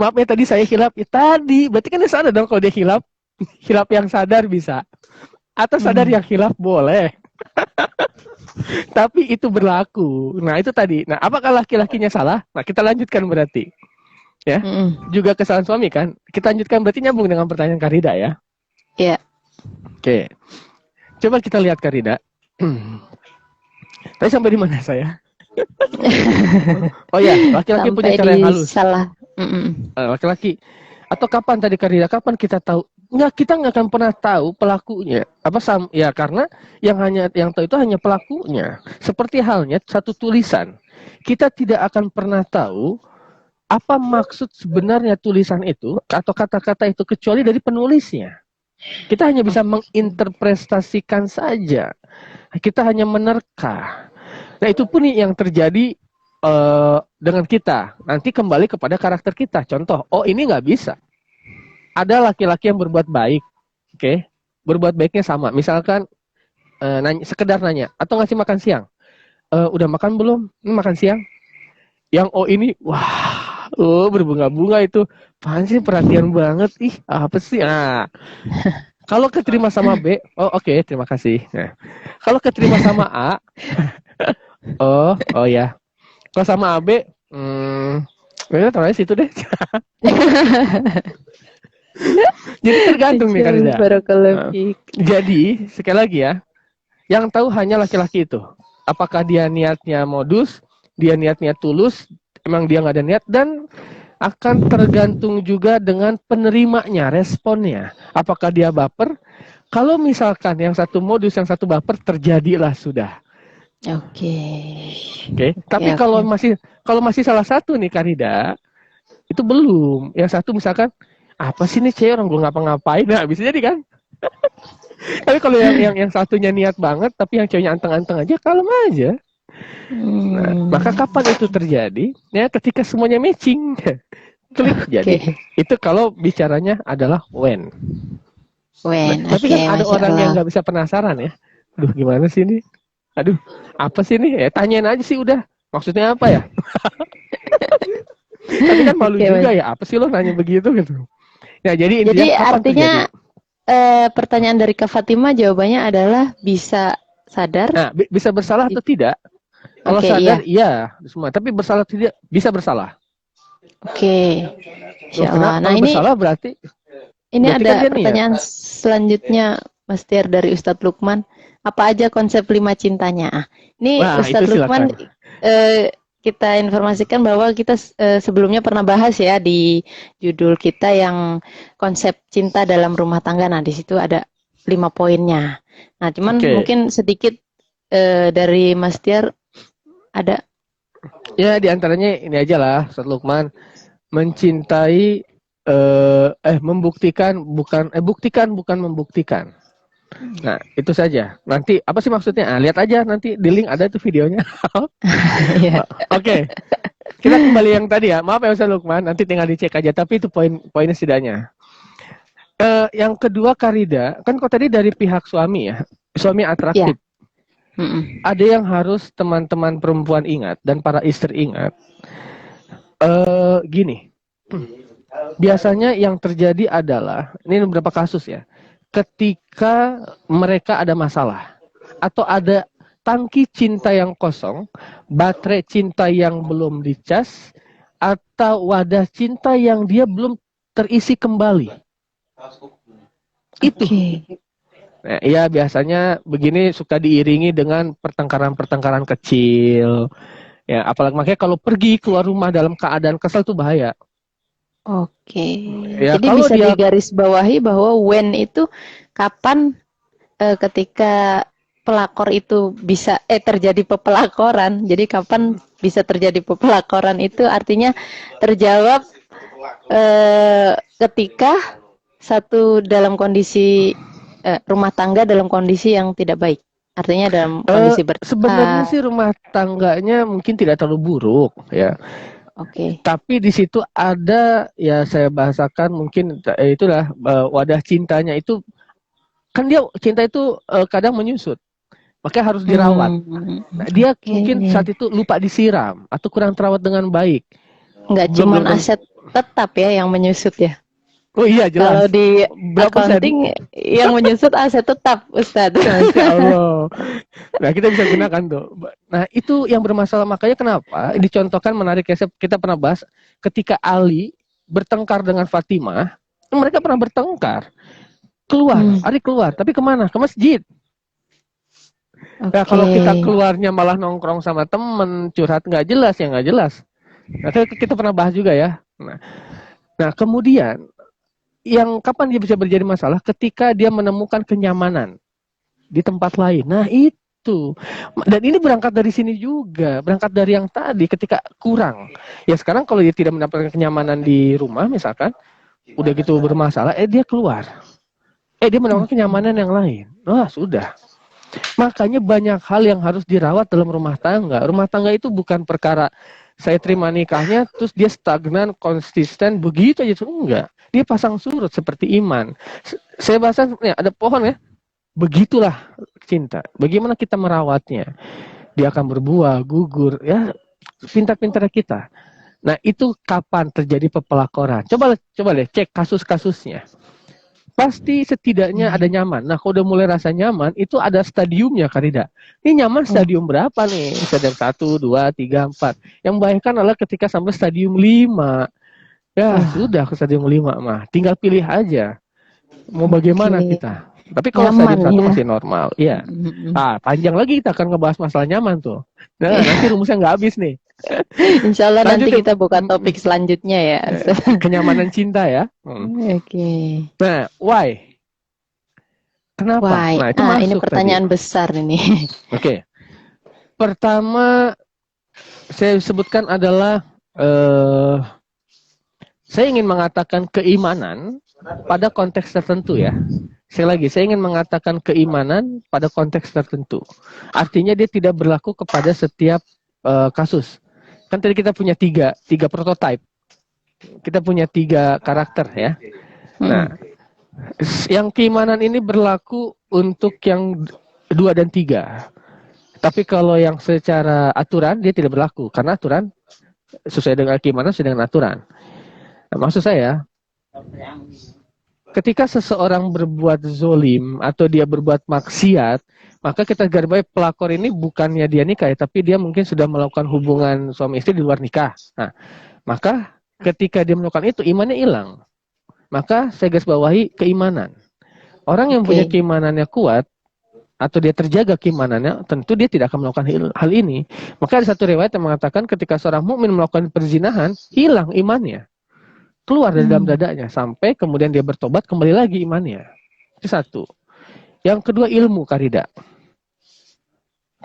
Maaf ya tadi saya hilaf. Ya, tadi, berarti kan dia sadar dong kalau dia hilaf. Hilaf yang sadar bisa. Atau sadar yang hilaf boleh. Tapi itu berlaku. Nah itu tadi. Nah apakah laki-lakinya salah? Nah kita lanjutkan berarti. Ya, juga kesalahan suami kan. Kita lanjutkan berarti nyambung dengan pertanyaan Karida ya. ya. Oke. Coba kita lihat Karida. Tadi sampai di mana saya? Oh ya, laki-laki punya Sampai cara di yang halus. salah. Laki-laki. Atau kapan tadi Karida? Kapan kita tahu? Nggak, kita nggak akan pernah tahu pelakunya. Ya karena yang tahu itu hanya pelakunya. Seperti halnya satu tulisan. Kita tidak akan pernah tahu apa maksud sebenarnya tulisan itu atau kata-kata itu kecuali dari penulisnya. Kita hanya bisa menginterpretasikan saja. Kita hanya menerka. Nah itu pun yang terjadi dengan kita. Nanti kembali kepada karakter kita. Contoh, oh ini nggak bisa. Ada laki-laki yang berbuat baik, oke? Berbuat baiknya sama. Misalkan sekedar nanya atau ngasih makan siang. Udah makan belum? Makan siang. Yang oh ini, wah, berbunga-bunga itu. Apaan sih perhatian banget? Ih, apa sih? Nah, kalau keterima sama B, oh oke, terima kasih. Nah, kalau keterima sama A, oh ya. Kalau sama AB, taruhnya situ deh. Jadi tergantung nih Karida. Jadi sekali lagi ya, yang tahu hanya laki-laki itu. Apakah dia niatnya modus, dia niatnya tulus, emang dia nggak ada niat, dan akan tergantung juga dengan penerimanya, responnya. Apakah dia baper? Kalau misalkan yang satu modus, yang satu baper, terjadilah sudah. Oke. Oke. Tapi Oke, oke. kalau masih salah satu nih Karida, itu belum. Yang satu misalkan apa sih nih cewek orang belum ngapa-ngapain, nah bisa jadi kan. Tapi kalau yang satunya niat banget, tapi yang ceweknya anteng-anteng aja, kalem aja. Nah, maka kapan itu terjadi? Ya ketika semuanya matching. Klik jadi. Oke. Itu kalau bicaranya adalah when. Nah, Wen, tapi oke, kan ada Masya orang yang Allah. nggak bisa penasaran ya. Aduh gimana sih ini? Aduh apa sih ini? Tanyain aja sih udah. Maksudnya apa ya? Tapi kan malu Oke, juga Mas. ya. Apa sih lo nanya begitu gitu? Ya jadi intinya Jadi kapan artinya terjadi? pertanyaan dari Kak Fatima jawabannya adalah bisa sadar. Nah bisa bersalah atau tidak? Kalau Oke, sadar iya. iya semua. Tapi bersalah tidak bisa bersalah. Oke. Loh, Insya Allah. kenapa? Nah, Kalau ini bersalah berarti ini kan ada dia niat. pertanyaan selanjutnya, Mas Tiar, dari Ustadz Lukman. Apa aja konsep 5 cintanya? Ini Wah itu Ustadz Lukman, silakan. kita informasikan bahwa kita sebelumnya pernah bahas ya di judul kita yang konsep cinta dalam rumah tangga. Nah, di situ ada 5 poinnya. Nah, cuman Oke. mungkin sedikit dari Mas Tiar ada. Ya diantaranya ini aja lah, Ustaz Lukman. Mencintai membuktikan bukan membuktikan. Nah, itu saja. Nanti apa sih maksudnya? Lihat aja nanti di link ada tuh videonya. Ya. Oke. Kita kembali yang tadi ya. Maaf ya Ustaz Lukman, nanti tinggal dicek aja tapi itu poinnya setidaknya. Yang kedua Karida, kan kok tadi dari pihak suami ya. Suami Ya. atraktif. Ada yang harus teman-teman perempuan ingat dan para istri ingat. Gini. Biasanya yang terjadi adalah, ini beberapa kasus ya, ketika mereka ada masalah, atau ada tangki cinta yang kosong, baterai cinta yang belum dicas, atau wadah cinta yang dia belum terisi kembali. Itu. Nah, ya biasanya begini suka diiringi dengan pertengkaran-pertengkaran kecil. Ya, apalagi makanya kalau pergi keluar rumah dalam keadaan kesal itu bahaya. Oke. Ya, Jadi kalau bisa dia digarisbawahi bahwa when itu kapan ketika pelakor itu bisa terjadi pepelakoran. Jadi kapan bisa terjadi pepelakoran itu artinya terjawab ketika satu dalam kondisi rumah tangga dalam kondisi yang tidak baik. Artinya dalam kondisi sebenarnya bertengkar. sih rumah tangganya mungkin tidak terlalu buruk ya. Oke. Tapi di situ ada ya saya bahasakan mungkin itulah wadah cintanya itu kan dia cinta itu kadang menyusut. Makanya harus dirawat. Nah, dia mungkin saat itu lupa disiram atau kurang terawat dengan baik. Nggak cuma aset tetap ya yang menyusut ya. Oh iya jelas. Kalau di berapa accounting yang menyusut aset tetap, Ustadz. Masya Allah. Nah kita bisa gunakan tuh. Nah itu yang bermasalah, makanya kenapa dicontohkan menarik ya, kita pernah bahas ketika Ali bertengkar dengan Fatimah, mereka pernah bertengkar. Ali keluar, tapi kemana? Ke masjid. Nah kalau kita keluarnya malah nongkrong sama temen, curhat nggak jelas, ya nggak jelas. Nah kita pernah bahas juga ya. Nah kemudian yang kapan dia bisa menjadi masalah ketika dia menemukan kenyamanan di tempat lain. Nah itu. Dan ini berangkat dari sini juga, berangkat dari yang tadi ketika kurang. Ya sekarang kalau dia tidak mendapatkan kenyamanan di rumah misalkan, udah gitu bermasalah, dia keluar. Dia mendapatkan kenyamanan yang lain. Wah sudah. Makanya banyak hal yang harus dirawat dalam rumah tangga. Rumah tangga itu bukan perkara saya terima nikahnya, terus dia stagnan, konsisten, begitu aja. Enggak. Dia pasang surut seperti iman. Saya bahas, ya, ada pohon ya. Begitulah cinta. Bagaimana kita merawatnya. Dia akan berbuah, gugur. Ya, pintar-pintar kita. Nah, itu kapan terjadi pepelakoran. Coba deh cek kasus-kasusnya. Pasti setidaknya ada nyaman. Nah, kalau udah mulai rasa nyaman, itu ada stadiumnya, Karida. Ini nyaman stadium berapa nih? Stadium 1, 2, 3, 4. Yang membahayakan adalah ketika sampai stadium 5. Ya, sudah ke stadium 5 mah. Tinggal pilih aja. Mau bagaimana kita. Tapi kalau nyaman, stadium 1 ya. masih normal. Iya. Panjang lagi kita akan ngebahas masalah nyaman tuh. Nah, nanti rumusnya nggak habis nih. Insya Allah Lanjut nanti ya. kita buka topik selanjutnya ya. Kenyamanan cinta ya. Oke. Nah, why? Kenapa? Why? Nah, itu Ini masuk tadi. pertanyaan besar ini. Oke. Pertama saya sebutkan adalah saya ingin mengatakan keimanan pada konteks tertentu ya. Sekali lagi, saya ingin mengatakan keimanan pada konteks tertentu. Artinya dia tidak berlaku kepada setiap kasus. Kan tadi kita punya tiga prototipe. Kita punya 3 karakter ya. Nah, yang keimanan ini berlaku untuk yang 2 dan 3. Tapi kalau yang secara aturan dia tidak berlaku. Karena aturan sesuai dengan keimanan sesuai dengan aturan. Nah, maksud saya, ketika seseorang berbuat zolim atau dia berbuat maksiat, maka kita garis pelakor ini bukannya dia nikah, tapi dia mungkin sudah melakukan hubungan suami istri di luar nikah. Nah, maka ketika dia melakukan itu, imannya hilang. Maka saya garis bawahi keimanan. Orang yang punya keimanannya kuat, atau dia terjaga keimanannya, tentu dia tidak akan melakukan hal ini. Maka ada satu riwayat yang mengatakan ketika seorang mukmin melakukan perzinahan, hilang imannya. Keluar dari dalam dadanya sampai kemudian dia bertobat, kembali lagi imannya. Itu satu. Yang kedua, ilmu, Karida.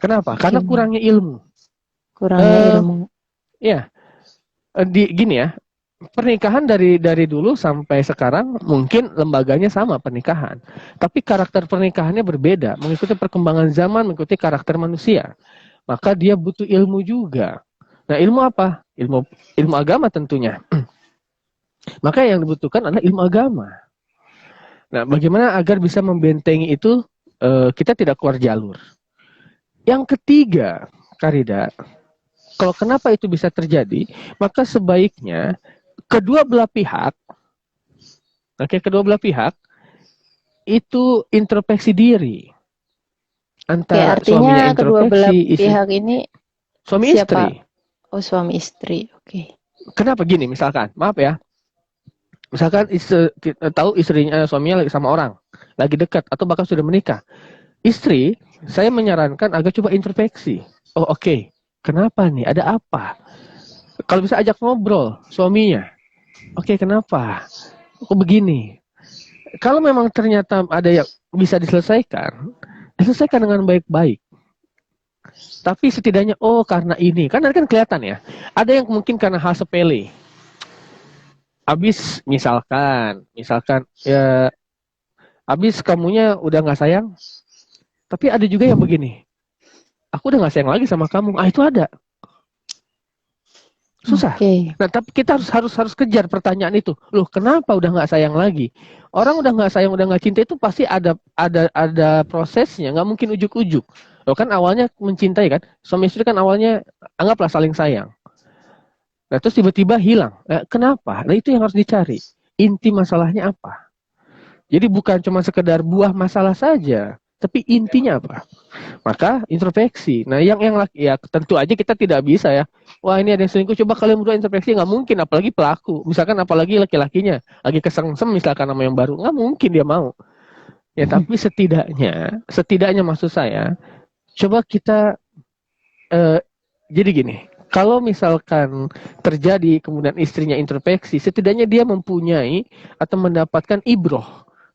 Kenapa? Karena kurangnya ilmu. Kurangnya ilmu. Ya, gini ya. Pernikahan dari dulu sampai sekarang mungkin lembaganya sama pernikahan, tapi karakter pernikahannya berbeda, mengikuti perkembangan zaman, mengikuti karakter manusia. Maka dia butuh ilmu juga. Nah, ilmu apa? Ilmu agama tentunya. Maka yang dibutuhkan adalah ilmu agama. Nah, bagaimana agar bisa membentengi itu, kita tidak keluar jalur. Yang ketiga, Karida, kalau kenapa itu bisa terjadi, maka sebaiknya kedua belah pihak itu introspeksi diri. Antara suaminya introspeksi, kedua belah pihak ini suami siapa? Istri. Oh, suami istri. Oke. Kenapa gini? Misalkan, maaf ya. Misalkan kita tahu istrinya, suaminya lagi sama orang, lagi dekat atau bahkan sudah menikah. Istri, saya menyarankan agar coba introspeksi. Oh, oke. Kenapa nih? Ada apa? Kalau bisa ajak ngobrol suaminya. Oke, kenapa? Kok begini? Kalau memang ternyata ada yang bisa diselesaikan dengan baik-baik. Tapi setidaknya, oh karena ini. Kan nanti kan kelihatan ya. Ada yang mungkin karena hal sepele. Abis misalkan ya, abis kamunya udah nggak sayang. Tapi ada juga yang begini. Aku udah nggak sayang lagi sama kamu. Itu ada. Susah. Nah, tapi kita harus kejar pertanyaan itu. Loh, kenapa udah nggak sayang lagi? Orang udah nggak sayang, udah nggak cinta itu pasti ada prosesnya. Nggak mungkin ujuk-ujuk. Loh, kan awalnya mencintai kan. Suami istri kan awalnya anggaplah saling sayang. Nah, terus tiba-tiba hilang. Kenapa? Nah, itu yang harus dicari. Inti masalahnya apa? Jadi bukan cuma sekedar buah masalah saja, tapi intinya apa? Maka introspeksi. Nah, yang laki ya tentu aja kita tidak bisa ya. Wah, ini ada yang selingkuh, coba kalian berdua introspeksi. Nggak mungkin, apalagi pelaku. Misalkan apalagi laki-lakinya lagi kesengsem misalkan sama yang baru, nggak mungkin dia mau. Ya, tapi setidaknya maksud saya, coba kita jadi gini. Kalau misalkan terjadi kemudian istrinya introspeksi, setidaknya dia mempunyai atau mendapatkan ibroh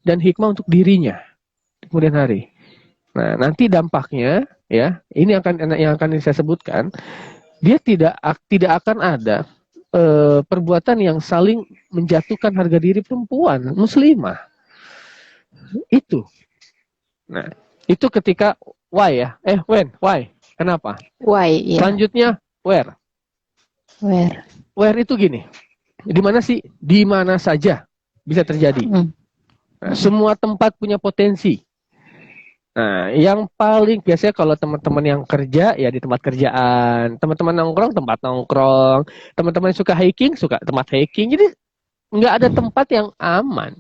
dan hikmah untuk dirinya di kemudian hari. Nah, nanti dampaknya ya, ini yang akan saya sebutkan, dia tidak akan ada perbuatan yang saling menjatuhkan harga diri perempuan muslimah. Itu. Nah, itu ketika why ya? Why? Kenapa? Why? Yeah. Selanjutnya where itu gini, di mana sih? Di mana saja bisa terjadi. Nah, semua tempat punya potensi. Nah, yang paling biasanya kalau teman-teman yang kerja ya di tempat kerjaan, teman-teman nongkrong tempat nongkrong, teman-teman suka suka tempat hiking. Jadi nggak ada tempat yang aman.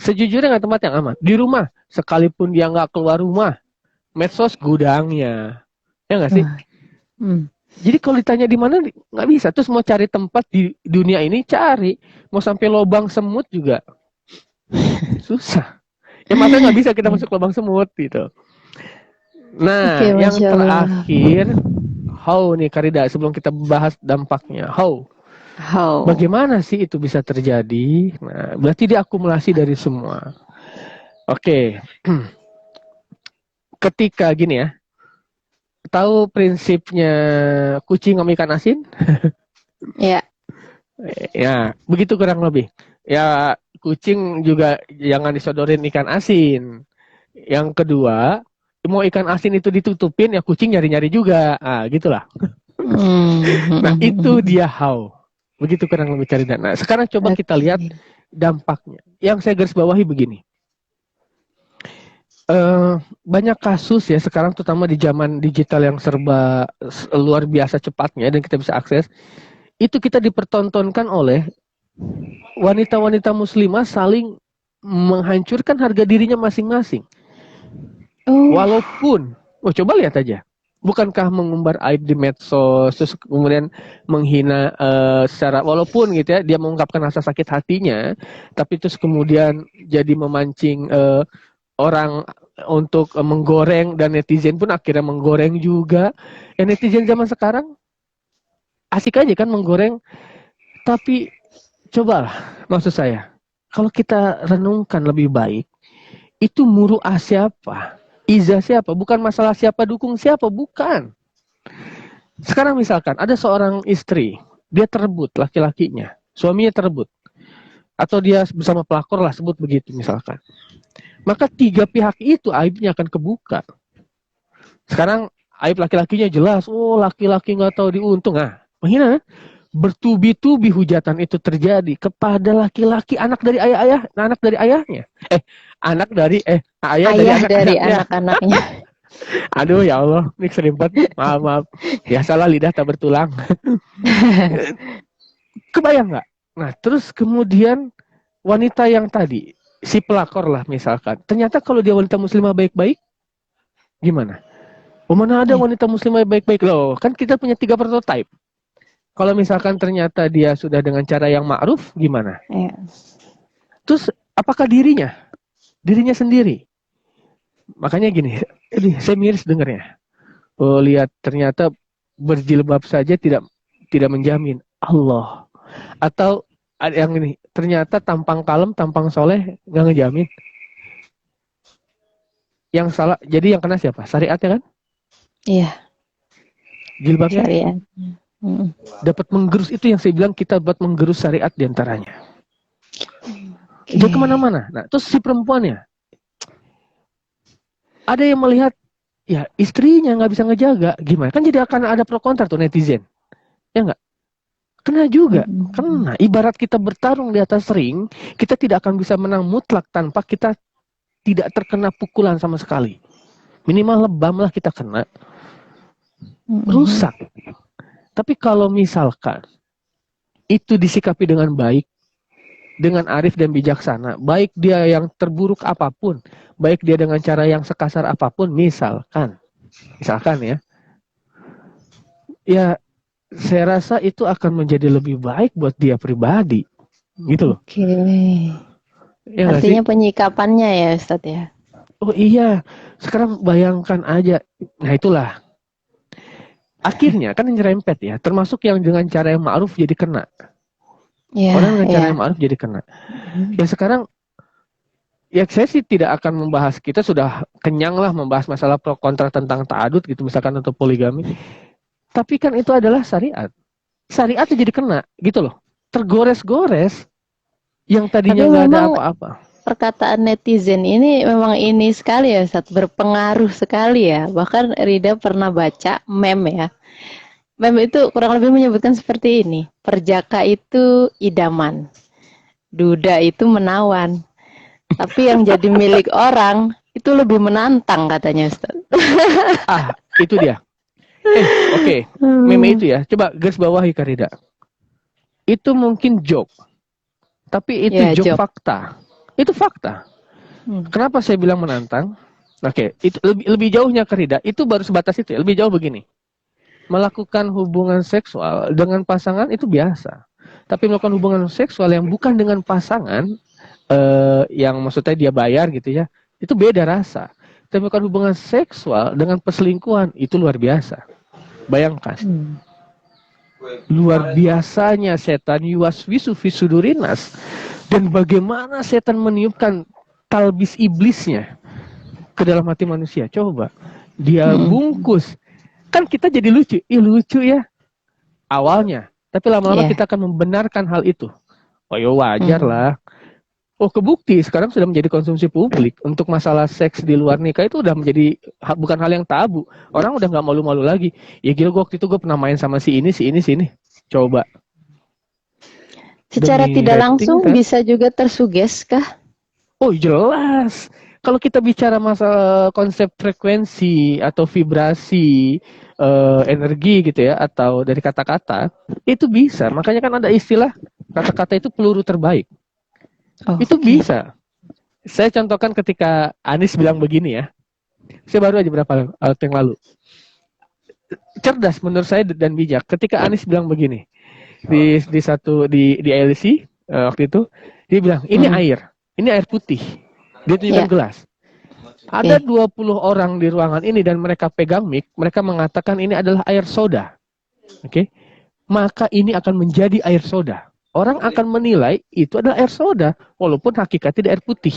Sejujurnya nggak tempat yang aman. Di rumah, sekalipun dia nggak keluar rumah, medsos gudangnya, ya nggak sih? Jadi kalau ditanya di mana nggak bisa. Terus mau cari tempat di dunia ini cari, mau sampai lubang semut juga susah. Ya makanya nggak bisa kita masuk lubang semut gitu. Nah, yang terakhir how nih Karida, sebelum kita bahas dampaknya. How? Bagaimana sih itu bisa terjadi? Nah, berarti diakumulasi dari semua. Oke. Ketika gini ya, tahu prinsipnya kucing sama ikan asin? Ya. Ya, begitu kurang lebih. Ya, kucing juga jangan disodorin ikan asin. Yang kedua, mau ikan asin itu ditutupin, ya kucing nyari-nyari juga. Ah, gitulah. Nah, itu dia how. Begitu kurang lebih cari dana. Nah, sekarang coba kita lihat dampaknya. Yang saya garis bawahi begini. Banyak kasus ya sekarang, terutama di zaman digital yang serba luar biasa cepatnya dan kita bisa akses, itu kita dipertontonkan oleh wanita-wanita muslimah saling menghancurkan harga dirinya masing-masing. Walaupun, coba lihat aja, bukankah mengumbar aib di medsos, terus kemudian menghina secara, walaupun gitu ya, dia mengungkapkan rasa sakit hatinya, tapi terus kemudian jadi memancing orang untuk menggoreng, dan netizen pun akhirnya menggoreng juga. Netizen zaman sekarang asik aja kan menggoreng, tapi cobalah, maksud saya, kalau kita renungkan lebih baik, itu muru'ah siapa? Iza siapa? Bukan masalah siapa dukung siapa, bukan. Sekarang misalkan ada seorang istri, dia terebut laki-lakinya, suaminya terebut, atau dia bersama pelakor lah, sebut begitu misalkan. Maka tiga pihak itu aibnya akan kebuka. Sekarang aib laki-lakinya jelas, laki-laki nggak tahu diuntung. Nah, menghina, bertubi-tubi hujatan itu terjadi kepada laki-laki, anak dari ayahnya. Anak dari ayah dari anak-anaknya. Aduh ya Allah, ini serimpet. Maaf. Biasalah lidah tak bertulang. Kebayang nggak? Nah, terus kemudian wanita yang tadi, si pelakor lah misalkan, ternyata kalau dia wanita muslimah baik-baik, gimana? Mana ada wanita muslimah baik-baik loh? Kan kita punya 3 prototipe. Kalau misalkan ternyata dia sudah dengan cara yang ma'ruf, gimana? Terus apakah dirinya sendiri? Makanya gini, saya miris dengarnya. Lihat ternyata berjilbab saja tidak menjamin Allah. Atau yang ini, ternyata tampang kalem, tampang soleh nggak ngejamin. Yang salah, jadi yang kena siapa? Syariatnya kan? Iya. Jilbabnya. Syariat. Dapat menggerus, itu yang saya bilang, kita buat menggerus syariat diantaranya. Dia kemana-mana. Nah, terus si perempuannya, ada yang melihat, ya istrinya nggak bisa ngejaga, gimana? Kan jadi akan ada pro kontra tuh netizen, ya nggak? Kena juga, kena. Ibarat kita bertarung di atas ring, kita tidak akan bisa menang mutlak tanpa kita tidak terkena pukulan sama sekali. Minimal lebam lah kita kena, rusak. Tapi kalau misalkan itu disikapi dengan baik, dengan arif dan bijaksana, baik dia yang terburuk apapun, baik dia dengan cara yang sekasar apapun, misalkan ya saya rasa itu akan menjadi lebih baik buat dia pribadi, gitu loh. Ya, artinya penyikapannya ya Ustadz ya. Oh iya, sekarang bayangkan aja, nah itulah. Akhirnya kan nyerempet ya, termasuk yang dengan cara yang ma'ruf jadi kena. Orang dengan cara yang ma'ruf jadi kena. Ya sekarang, ya saya sih tidak akan membahas, kita sudah kenyang lah membahas masalah pro kontra tentang ta'adud gitu misalkan, atau poligami. Tapi kan itu adalah syariat. Syariat jadi kena gitu loh. Tergores-gores yang tadinya nggak ada apa-apa. Perkataan netizen ini memang ini sekali ya, Ustadz, berpengaruh sekali ya. Bahkan Rida pernah baca meme ya. Meme itu kurang lebih menyebutkan seperti ini. Perjaka itu idaman. Duda itu menawan. Tapi yang jadi milik orang itu lebih menantang katanya, Ustadz. Itu dia. Oke. Meme itu ya. Coba garis bawahi Karida. Itu mungkin joke. Tapi itu joke fakta. Itu fakta. Kenapa saya bilang menantang? Oke, itu lebih jauhnya Karida, itu baru sebatas itu ya. Lebih jauh begini. Melakukan hubungan seksual dengan pasangan itu biasa. Tapi melakukan hubungan seksual yang bukan dengan pasangan, yang maksudnya dia bayar gitu ya, itu beda rasa. Tapi melakukan hubungan seksual dengan perselingkuhan, itu luar biasa. Bayangkan, Hmm. luar biasanya setan yuwaswisu fi sudurinas, dan bagaimana setan meniupkan talbis iblisnya ke dalam hati manusia. Coba dia bungkus, kan kita jadi lucu, lucu ya awalnya, tapi lama-lama Yeah. kita akan membenarkan hal itu. Oh ya wajar lah. Oh kebukti sekarang sudah menjadi konsumsi publik. Untuk masalah seks di luar nikah itu udah menjadi bukan hal yang tabu. Orang udah nggak malu-malu lagi. Ya gila, gue waktu itu gue pernah main sama si ini. Coba. Secara Demi tidak rating langsung kan? bisa juga tersuges kah? Oh jelas. Kalau kita bicara masalah konsep frekuensi atau vibrasi energi gitu ya, atau dari kata-kata, itu bisa. Makanya kan ada istilah kata-kata itu peluru terbaik. Oh, Itu bisa. Saya contohkan ketika Anies bilang begini ya. Saya baru aja berapa waktu yang lalu. Cerdas menurut saya dan bijak. Ketika Anies bilang begini di LC waktu itu, dia bilang ini air putih. Dia tunjukkan gelas. Ada 20 orang di ruangan ini dan mereka pegang mic, mereka mengatakan ini adalah air soda. Oke. Maka ini akan menjadi air soda. Orang akan menilai itu adalah air soda walaupun hakikatnya air putih.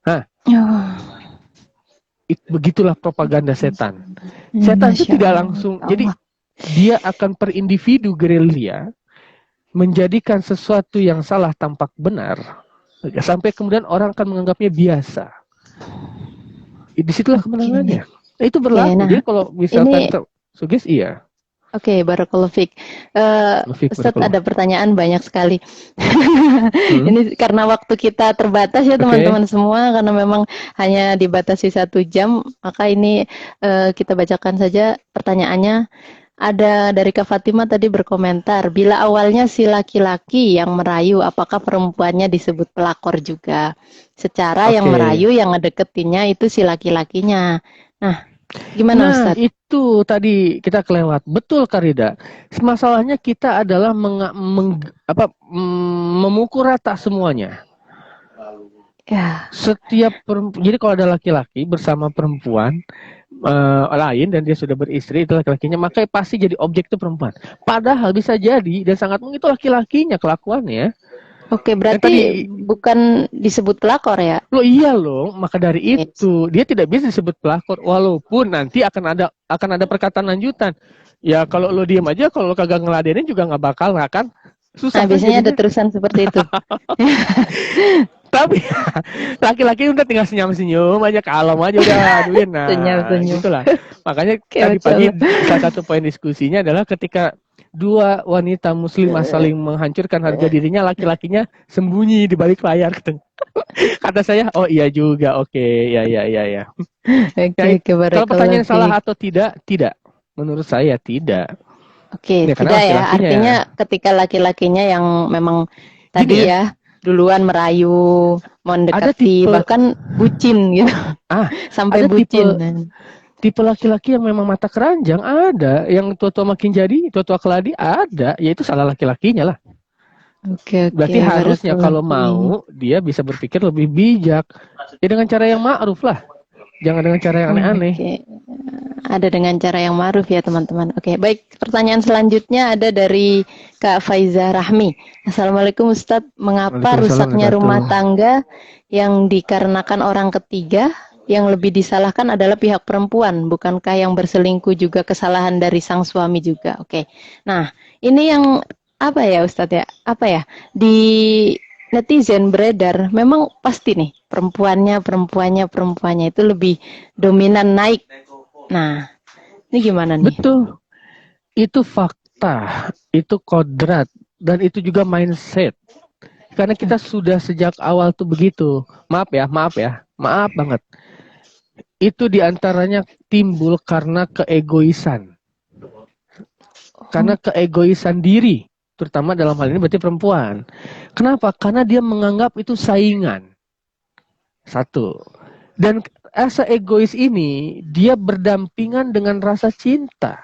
Nah, begitulah propaganda setan. Setan itu tidak langsung, jadi dia akan per individu gerilya menjadikan sesuatu yang salah tampak benar, sampai kemudian orang akan menganggapnya biasa. Disitulah kemenangannya. Itu berlaku. Jadi kalau misalkan suges, iya. Oke, barakallahu fiik. Ustadz, ada pertanyaan banyak sekali. Ini karena waktu kita terbatas ya teman-teman semua, karena memang hanya dibatasi 1 jam, maka ini kita bacakan saja pertanyaannya. Ada dari Kak Fatima tadi berkomentar, bila awalnya si laki-laki yang merayu, apakah perempuannya disebut pelakor juga? Secara yang merayu, yang ngedeketinnya itu si laki-lakinya. Nah, gimana Ustadz? Itu tadi kita kelewat. Betul Karida. Masalahnya kita adalah memukul rata semuanya. Ya. Jadi kalau ada laki-laki bersama perempuan lain dan dia sudah beristri, itu laki-lakinya, maka pasti jadi objek itu perempuan. Padahal bisa jadi dan sangat mungkin itu laki-lakinya kelakuannya. Oke, berarti bukan disebut pelakor ya? Loh iya loh, maka dari itu dia tidak bisa disebut pelakor, walaupun nanti akan ada perkataan lanjutan. Ya kalau lo diem aja, kalau lo kagak ngeladenin juga nggak bakal, nggak kan? Susah. Nah, biasanya ada terusan seperti itu. Tapi laki-laki udah tinggal senyum-senyum aja, kalem aja udah aduin. Nah, itulah. Makanya tadi pagi salah satu poin diskusinya adalah ketika dua wanita muslimah saling menghancurkan harga dirinya, laki-lakinya sembunyi di balik layar. Kata saya, oh iya juga, oke, ya. Kalau pertanyaan salah atau tidak, menurut saya tidak. Oke, tidak ya. Artinya ketika laki-lakinya yang memang tadi ya duluan merayu, mendekati, bahkan bucin gitu. Sampai bucin. Tipe laki-laki yang memang mata keranjang ada, yang tua-tua makin jadi, tua-tua keladi ada, yaitu salah laki-lakinya lah. Oke. Berarti harusnya kalau mau dia bisa berpikir lebih bijak, ya dengan cara yang ma'ruf lah, jangan dengan cara yang aneh-aneh. Ada dengan cara yang ma'ruf ya teman-teman. Oke, baik. Pertanyaan selanjutnya ada dari Kak Faiza Rahmi. Assalamualaikum Ustadz, mengapa rusaknya rumah tangga yang dikarenakan orang ketiga? Yang lebih disalahkan adalah pihak perempuan, bukankah yang berselingkuh juga kesalahan dari sang suami juga? Oke. Nah, ini yang apa ya Ustadz ya? Apa ya? Di netizen beredar, memang pasti nih perempuannya itu lebih dominan naik. Nah, ini gimana nih? Betul. Itu fakta, itu kodrat, dan itu juga mindset. Karena kita sudah sejak awal tuh begitu. Maaf banget. Itu diantaranya timbul karena keegoisan. Karena keegoisan diri, terutama dalam hal ini berarti perempuan. Kenapa? Karena dia menganggap itu saingan. Satu. Dan rasa egois ini, dia berdampingan dengan rasa cinta.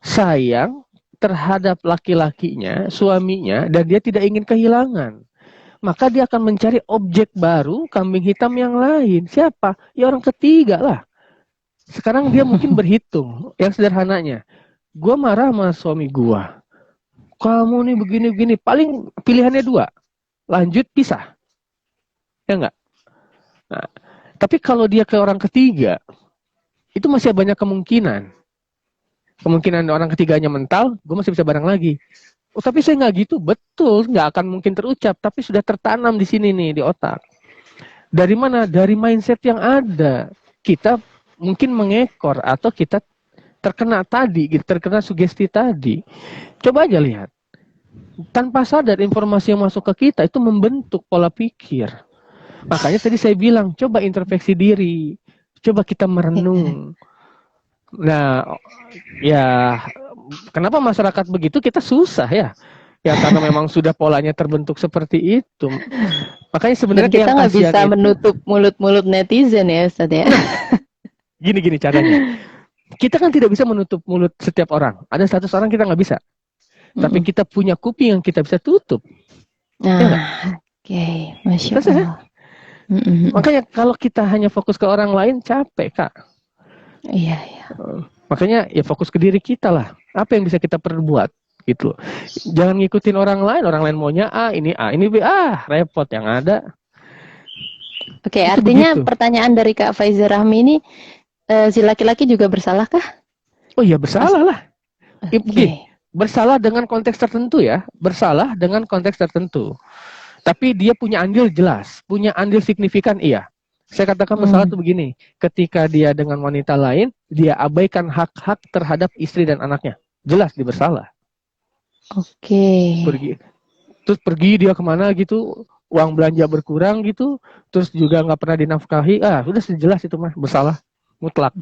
Sayang terhadap laki-lakinya, suaminya, dan dia tidak ingin kehilangan. Maka dia akan mencari objek baru, kambing hitam yang lain. Siapa? Ya orang ketiga lah. Sekarang dia mungkin berhitung, yang sederhananya. Gua marah sama suami gua. Kamu nih begini-begini. Paling pilihannya dua. Lanjut, pisah. Ya enggak? Nah, tapi kalau dia ke orang ketiga, itu masih banyak kemungkinan. Kemungkinan orang ketiganya mental, gue masih bisa bareng lagi. Oh, tapi saya nggak gitu, betul, nggak akan mungkin terucap, tapi sudah tertanam di sini nih, di otak. Dari mana? Dari mindset yang ada. Kita mungkin mengekor atau kita terkena tadi, terkena sugesti tadi. Coba aja lihat. Tanpa sadar informasi yang masuk ke kita itu membentuk pola pikir. Makanya tadi saya bilang, coba introspeksi diri. Coba kita merenung. Nah, ya kenapa masyarakat begitu kita susah ya? Ya karena memang sudah polanya terbentuk seperti itu. Makanya Dan sebenarnya kita yang nggak kasihan bisa itu, menutup mulut-mulut netizen ya Ustaz ya. gini caranya. Kita kan tidak bisa menutup mulut setiap orang. Ada 100 orang kita nggak bisa. Tapi Mm-mm. kita punya kuping yang kita bisa tutup. Ya nggak? Nah, oke, Masya Selesai ya? Allah. Mm-mm. Makanya kalau kita hanya fokus ke orang lain capek, Kak. Iya, iya. Makanya ya fokus ke diri kita lah. Apa yang bisa kita perbuat gitu. Jangan ngikutin orang lain maunya ini B, repot yang ada. Oke, Itu artinya begitu. pertanyaan dari Kak Faizal Rahmi ini, si laki-laki juga bersalahkah? Oh iya Mas, bersalah lah. oke. Begini, bersalah dengan konteks tertentu ya. Bersalah dengan konteks tertentu. Tapi dia punya andil jelas, punya andil signifikan iya. Saya katakan bersalah itu Hmm, begini, ketika dia dengan wanita lain, dia abaikan hak-hak terhadap istri dan anaknya. Jelas dia bersalah. oke. Pergi dia kemana gitu, uang belanja berkurang gitu, terus juga nggak pernah dinafkahi, sudah sejelas itu mah bersalah mutlak.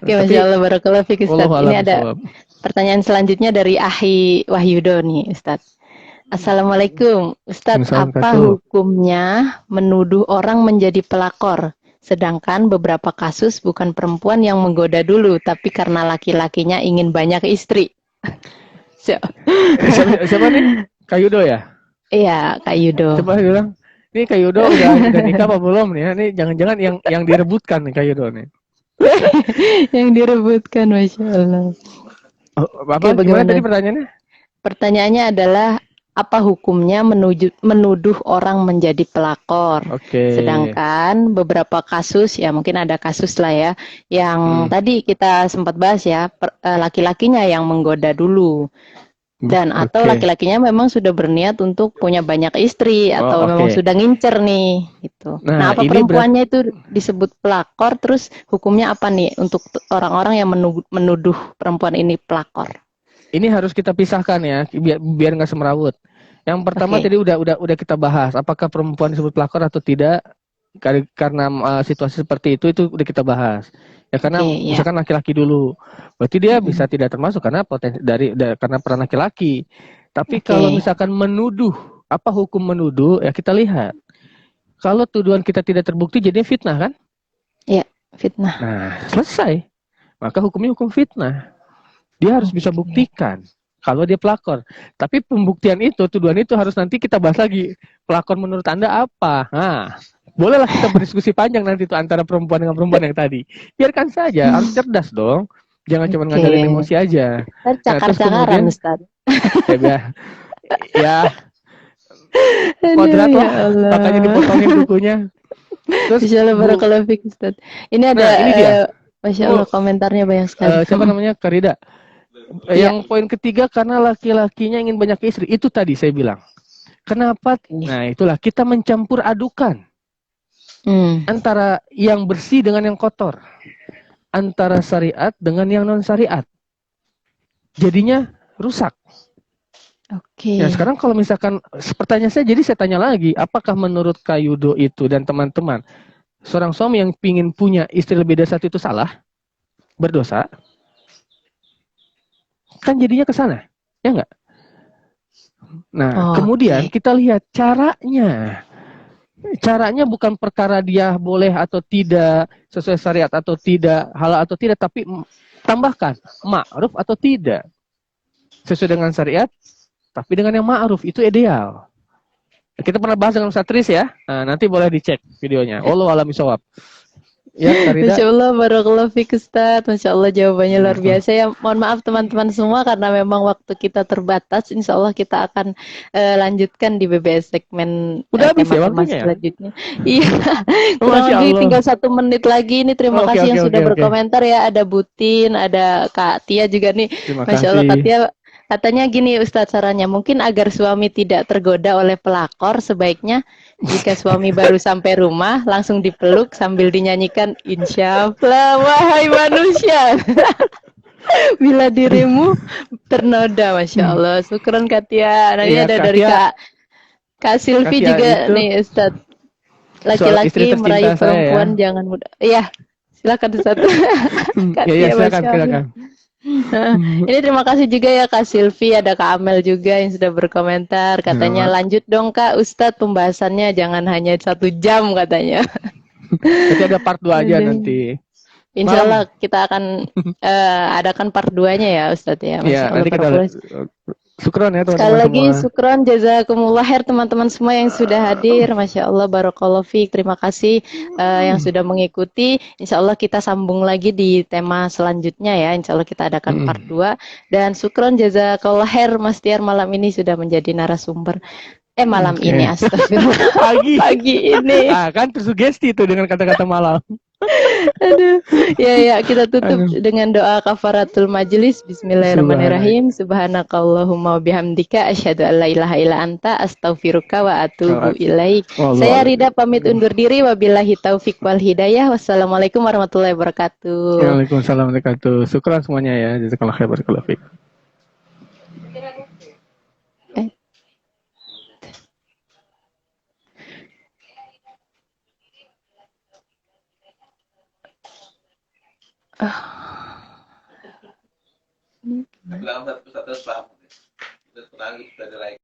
Oke, Masya Tapi Allah, Barakallah Fik Ustaz. wallahu Ini a'lam ada bishawab. pertanyaan selanjutnya dari Ahi Wahyudo nih, Ustaz. Assalamualaikum, Ustadz, Salam apa satu. hukumnya menuduh orang menjadi pelakor? Sedangkan beberapa kasus bukan perempuan yang menggoda dulu, tapi karena laki-lakinya ingin banyak istri. So, Siapa nih? Kayudo ya? iya, Kak Yudo. Coba bilang, ini Kayudo udah nikah apa belum nih? Ini jangan-jangan yang direbutkan nih Kayudo nih. Yang direbutkan, Masya Allah. Oh, Oke, apa? Gimana tadi bagaimana? pertanyaannya? Pertanyaannya adalah, apa hukumnya menuduh orang menjadi pelakor? Oke. Sedangkan beberapa kasus, ya mungkin ada kasus lah ya, yang Hmm. tadi kita sempat bahas ya, laki-lakinya yang menggoda dulu. Dan atau Oke. laki-lakinya memang sudah berniat untuk punya banyak istri, atau Oh, memang oke. sudah ngincer nih, gitu. Nah, Nah, apa ini berat. perempuannya itu disebut pelakor, terus hukumnya apa nih untuk orang-orang yang menuduh perempuan ini pelakor? Ini harus kita pisahkan ya, biar nggak semerawut. Yang pertama Oke, tadi udah kita bahas, apakah perempuan disebut pelakor atau tidak? Karena situasi seperti itu udah kita bahas. Ya karena oke, ya. misalkan laki-laki dulu, berarti dia bisa Mm-mm. tidak termasuk karena karena peran laki-laki. Tapi kalau Oke, misalkan menuduh, apa hukum menuduh? Ya kita lihat. Kalau tuduhan kita tidak terbukti, jadinya fitnah kan? ya, fitnah. Nah, selesai. Maka hukumnya hukum fitnah. Dia harus bisa Oke. buktikan kalau dia pelakor. Tapi pembuktian itu, tuduhan itu harus nanti kita bahas lagi. Pelakor menurut Anda apa? Nah, bolehlah kita berdiskusi panjang nanti itu antara perempuan dengan perempuan yang tadi. Biarkan saja, harus cerdas dong. Jangan cuma Oke. ngandelin emosi aja. Ntar Nah, terus cakar-cakaran, kemudian Ustaz. ya, ya Aduh, kodrat ya lah, makanya Allah. dipotongin kukunya. Terus Insya Allah Bu, barakallahu fiik, Ustaz. Ini ada, nah ini dia. Masya Allah, Bu, komentarnya banyak sekali. siapa namanya? Karida. Iya. Yang poin ketiga karena laki-lakinya ingin banyak istri. Itu tadi saya bilang. Kenapa? Oke. Nah, itulah kita mencampur adukan Hmm. antara yang bersih dengan yang kotor, antara syariat dengan yang non syariat. Jadinya rusak. Oke. Ya, sekarang kalau misalkan pertanyaan saya, jadi saya tanya lagi, apakah menurut Kayudo itu dan teman-teman, seorang suami yang ingin punya istri lebih dari satu itu salah, berdosa? Kan jadinya ke sana, ya enggak? Nah, kemudian Oke. kita lihat caranya. Caranya bukan perkara dia boleh atau tidak, sesuai syariat atau tidak, halal atau tidak, tapi tambahkan ma'ruf atau tidak. Sesuai dengan syariat, tapi dengan yang ma'ruf, itu ideal. Kita pernah bahas dengan Ustaz Tris ya, nah, nanti boleh dicek videonya. Wallahu a'lam bishawab. Ya, Karida. Masya Allah, barakallahu fiik Ustaz. Masya Allah jawabannya luar biasa ya. Mohon maaf teman-teman semua karena memang waktu kita terbatas. Insya Allah kita akan lanjutkan di BBS segmen Udah habis ya tema-tema waktunya ya? selanjutnya. Iya, Oh, kurang Masya lebih Allah. tinggal 1 menit lagi. Ini terima Oke, kasih oke, yang oke, sudah oke. berkomentar ya. Ada Butin, ada Kak Tia juga nih. Terima Masya Allah Kak kasih. Tia. Katanya gini Ustadz sarannya, mungkin agar suami tidak tergoda oleh pelakor, sebaiknya jika suami baru sampai rumah, langsung dipeluk sambil dinyanyikan, Insya Allah, wahai manusia, bila dirimu ternoda, Masya Allah. Syukron Katia. Nah, ini Iya, ada dari Katia, Kak Silvi Katia juga itu nih, Ustadz. soal istri Laki-laki tercinta merayu saya ya. perempuan jangan mudah. Iya, silakan Ustadz. Ya, ya, Katia, silakan, Masya Allah. silakan. Ini terima kasih juga ya Kak Silvi, ada Kak Amel juga yang sudah berkomentar. Katanya Nah, lanjut dong Kak Ustadz pembahasannya jangan hanya 1 jam katanya. nanti ada part 2 aja Aduh. nanti. Insya Malam. Allah kita akan adakan part 2-nya ya Ustadz ya. Ya, Masya Allah nanti kita barakallah. syukron ya Sekali teman-teman lagi semua. syukron jazakumullah khair teman-teman semua yang sudah hadir. Masya Allah barakallahu fiik. Terima kasih yang sudah mengikuti. Insya Allah kita sambung lagi di tema selanjutnya ya. Insya Allah kita adakan part 2. Dan syukron jazakallah khair Mas Tiar malam ini sudah menjadi narasumber. Malam ini astagfirullah. Pagi. Pagi ini. Ah, kan tersugesti tuh dengan kata-kata malam. Aduh. Ya, kita tutup Aduh. dengan doa kafaratul majelis. Bismillahirrahmanirrahim. Subhanakallahumma wabihamdika asyhadu an la ilaha illa anta astaghfiruka wa atubu ilaik. Saya Rida pamit undur diri. Wabillahi taufik wal hidayah. Wassalamualaikum warahmatullahi wabarakatuh. Waalaikumsalam warahmatullahi wabarakatuh. Syukran semuanya ya. Jazakallah khair barakallahu fiik. Bilang satu terus paham. Terus